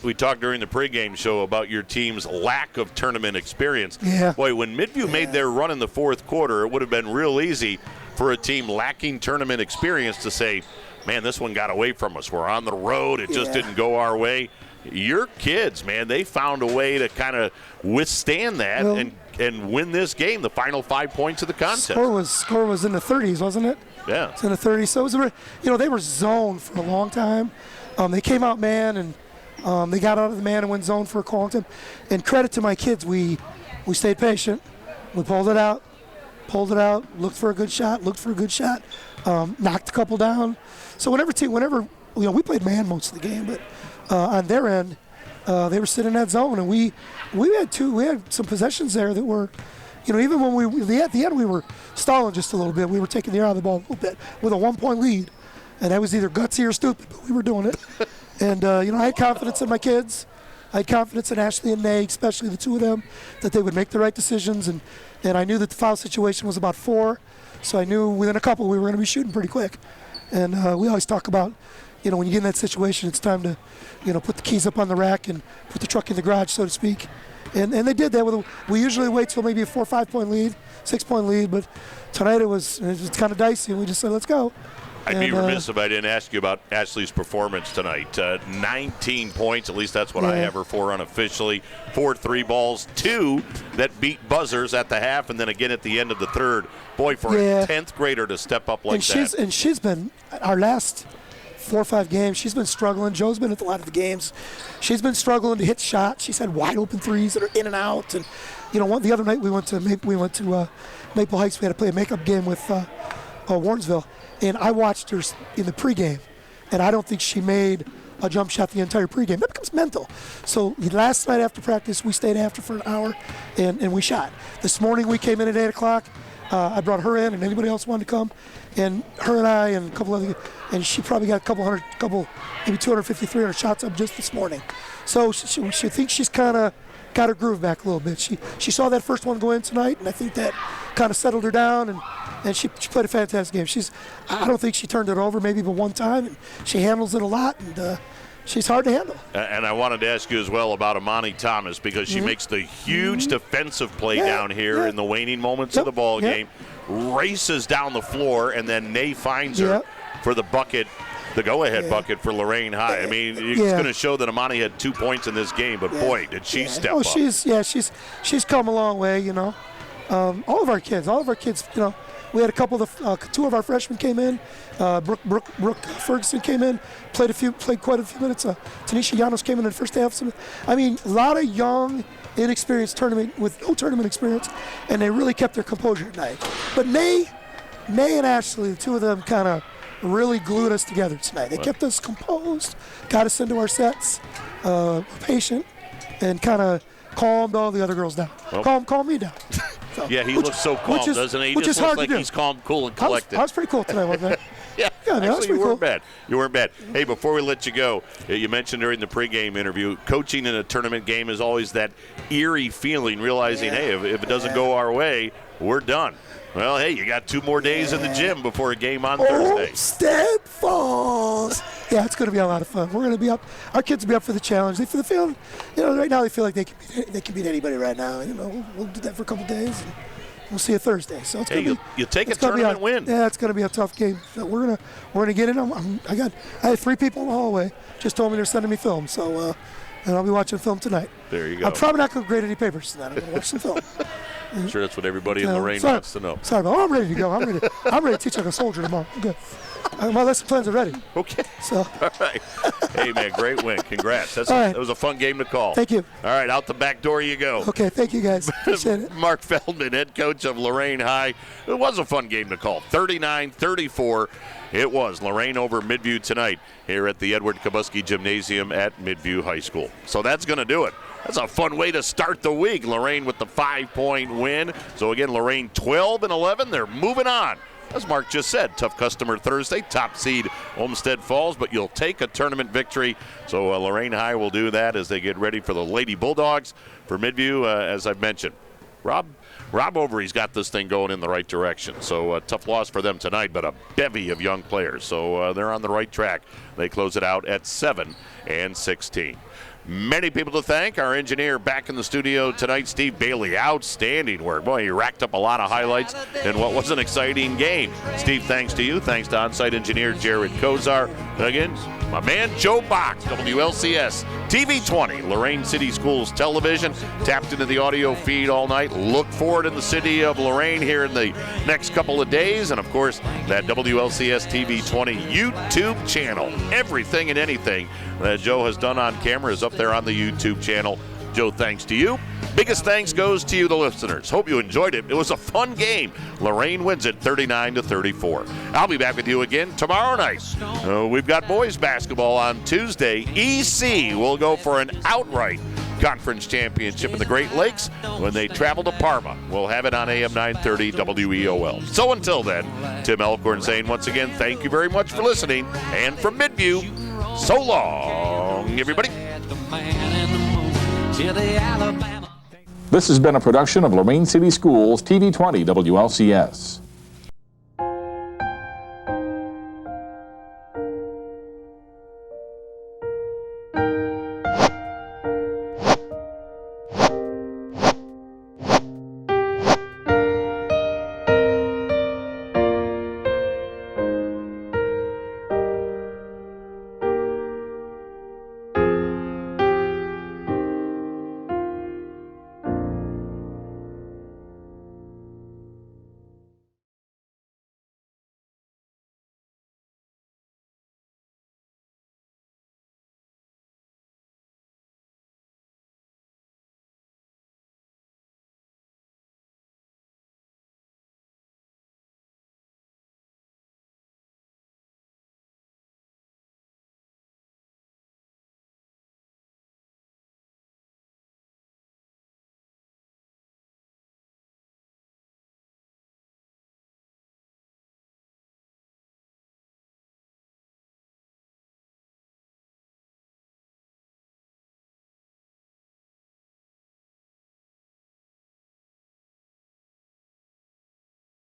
We talked during the pregame show about your team's lack of tournament experience. Yeah. Boy, when Midview made their run in the fourth quarter, it would have been real easy for a team lacking tournament experience to say, man, this one got away from us. We're on the road. It just didn't go our way. Your kids, man, they found a way to kind of withstand that and win this game, the final 5 points of the contest. Score was in the 30s, wasn't it? Yeah. It's in the 30s. So it was they were zoned for a long time. They came out man, and they got out of the man and went zone for a long time. And credit to my kids, we stayed patient. We pulled it out, looked for a good shot, knocked a couple down. So whenever we played man most of the game, but on their end, they were sitting in that zone, and we had some possessions there that were, even when at the end we were stalling just a little bit. We were taking the air out of the ball a little bit with a 1-point lead, and that was either gutsy or stupid, but we were doing it. And I had confidence in my kids. I had confidence in Ashley and Nay, especially the two of them, that they would make the right decisions. And I knew that the foul situation was about 4, so I knew within a couple we were going to be shooting pretty quick. And we always talk about, when you get in that situation, it's time to, put the keys up on the rack and put the truck in the garage, so to speak. And they did that. We usually wait till maybe a 4 or 5 point lead, 6 point lead, but tonight it was kind of dicey, and we just said, let's go. I'd be remiss if I didn't ask you about Ashley's performance tonight. 19 points, at least that's what I have her for unofficially. 4 3 balls, 2 that beat buzzers at the half, and then again at the end of the third. Boy, for a 10th grader to step up like that. And she's been, our last 4 or 5 games, she's been struggling. Joe's been at a lot of the games. She's been struggling to hit shots. She's had wide open threes that are in and out. And the other night we went to Maple Heights. We had to play a makeup game with Warrensville, and I watched her in the pregame, and I don't think she made a jump shot the entire pregame. That becomes mental. So last night after practice, we stayed after for an hour, and we shot. This morning we came in at 8 o'clock. I brought her in, and anybody else wanted to come, and her and I and a couple other, and she probably got maybe 250, 300 shots up just this morning. So she thinks she's kind of got her groove back a little bit. She saw that first one go in tonight, and I think that kind of settled her down, and she played a fantastic game. I don't think she turned it over maybe but one time, and she handles it a lot, and she's hard to handle. And I wanted to ask you as well about Amani Thomas, because she makes the huge defensive play down here in the waning moments of the ball game, races down the floor, and then Nay finds her for the bucket, the go-ahead bucket for Lorain High. I mean, it's going to show that Amani had 2 points in this game, but boy, did she step up. She's come a long way, all of our kids, we had a couple of 2 of our freshmen came in. Brooke Ferguson came in, played quite a few minutes. Tanisha Llanos came in the first half. I mean, a lot of young, inexperienced tournament with no tournament experience, and they really kept their composure at night. But Nay and Ashley, the 2 of them, kind of really glued us together tonight. They kept us composed, got us into our sets, patient, and kind of calmed all the other girls down. Calm me down. So, he looks so calm, doesn't he? He just looks like he's calm, cool, and collected. I was pretty cool tonight, wasn't I? Actually, you weren't bad. You weren't bad. Hey, before we let you go, you mentioned during the pregame interview, coaching in a tournament game is always that eerie feeling, realizing, hey, if it doesn't go our way, we're done. Well, hey, you got 2 more days in the gym before a game on Thursday. Olmsted Falls. Yeah, it's going to be a lot of fun. We're going to be up. Our kids will be up for the challenge. They feel, right now they feel like they can beat anybody right now. We'll do that for a couple days, and we'll see you Thursday. So it's going to be. You take a tournament win. Yeah, it's going to be a tough game. So we're gonna get in. I had 3 people in the hallway just told me they're sending me film. So and I'll be watching film tonight. There you go. I'm probably not going to grade any papers tonight. I'm going to watch some film. I'm sure that's what everybody in Lorain wants to know. Sorry, but I'm ready to go. I'm ready to teach like a soldier tomorrow. I'm good. My lesson plans are ready. Okay. So. All right. Hey, man, great win. Congrats. That was a fun game to call. Thank you. All right, out the back door you go. Okay, thank you, guys. Appreciate it. Mark Feldman, head coach of Lorain High. It was a fun game to call. 39-34. It was Lorain over Midview tonight here at the Edward Kabuski Gymnasium at Midview High School. So that's going to do it. That's a fun way to start the week. Lorain with the 5-point win. So again, Lorain 12-11. They're moving on. As Mark just said, tough customer Thursday, top seed Olmsted Falls, but you'll take a tournament victory. So Lorain High will do that as they get ready for the Lady Bulldogs. For Midview, as I've mentioned, Rob Overy's got this thing going in the right direction. So tough loss for them tonight, but a bevy of young players. So they're on the right track. They close it out at 7-16. Many people to thank. Our engineer back in the studio tonight, Steve Bailey. Outstanding work. Boy, he racked up a lot of highlights in what was an exciting game. Steve, thanks to you. Thanks to on-site engineer Jared Kozar. And again, my man Joe Bach, WLCS TV 20, Lorain City Schools Television. Tapped into the audio feed all night. Look for it in the city of Lorain here in the next couple of days. And, of course, that WLCS TV 20 YouTube channel. Everything and anything that Joe has done on camera is up there on the YouTube channel. Joe, thanks to you. Biggest thanks goes to you, the listeners. Hope you enjoyed it. It was a fun game. Lorain wins it 39-34. I'll be back with you again tomorrow night. We've got boys basketball on Tuesday. EC will go for an outright conference championship in the Great Lakes when they travel to Parma. We'll have it on AM 930 WEOL. So until then, Tim Elkhorn saying once again, thank you very much for listening. And from Midview, so long, everybody. This has been a production of Lorain City Schools TV 20 WLCS.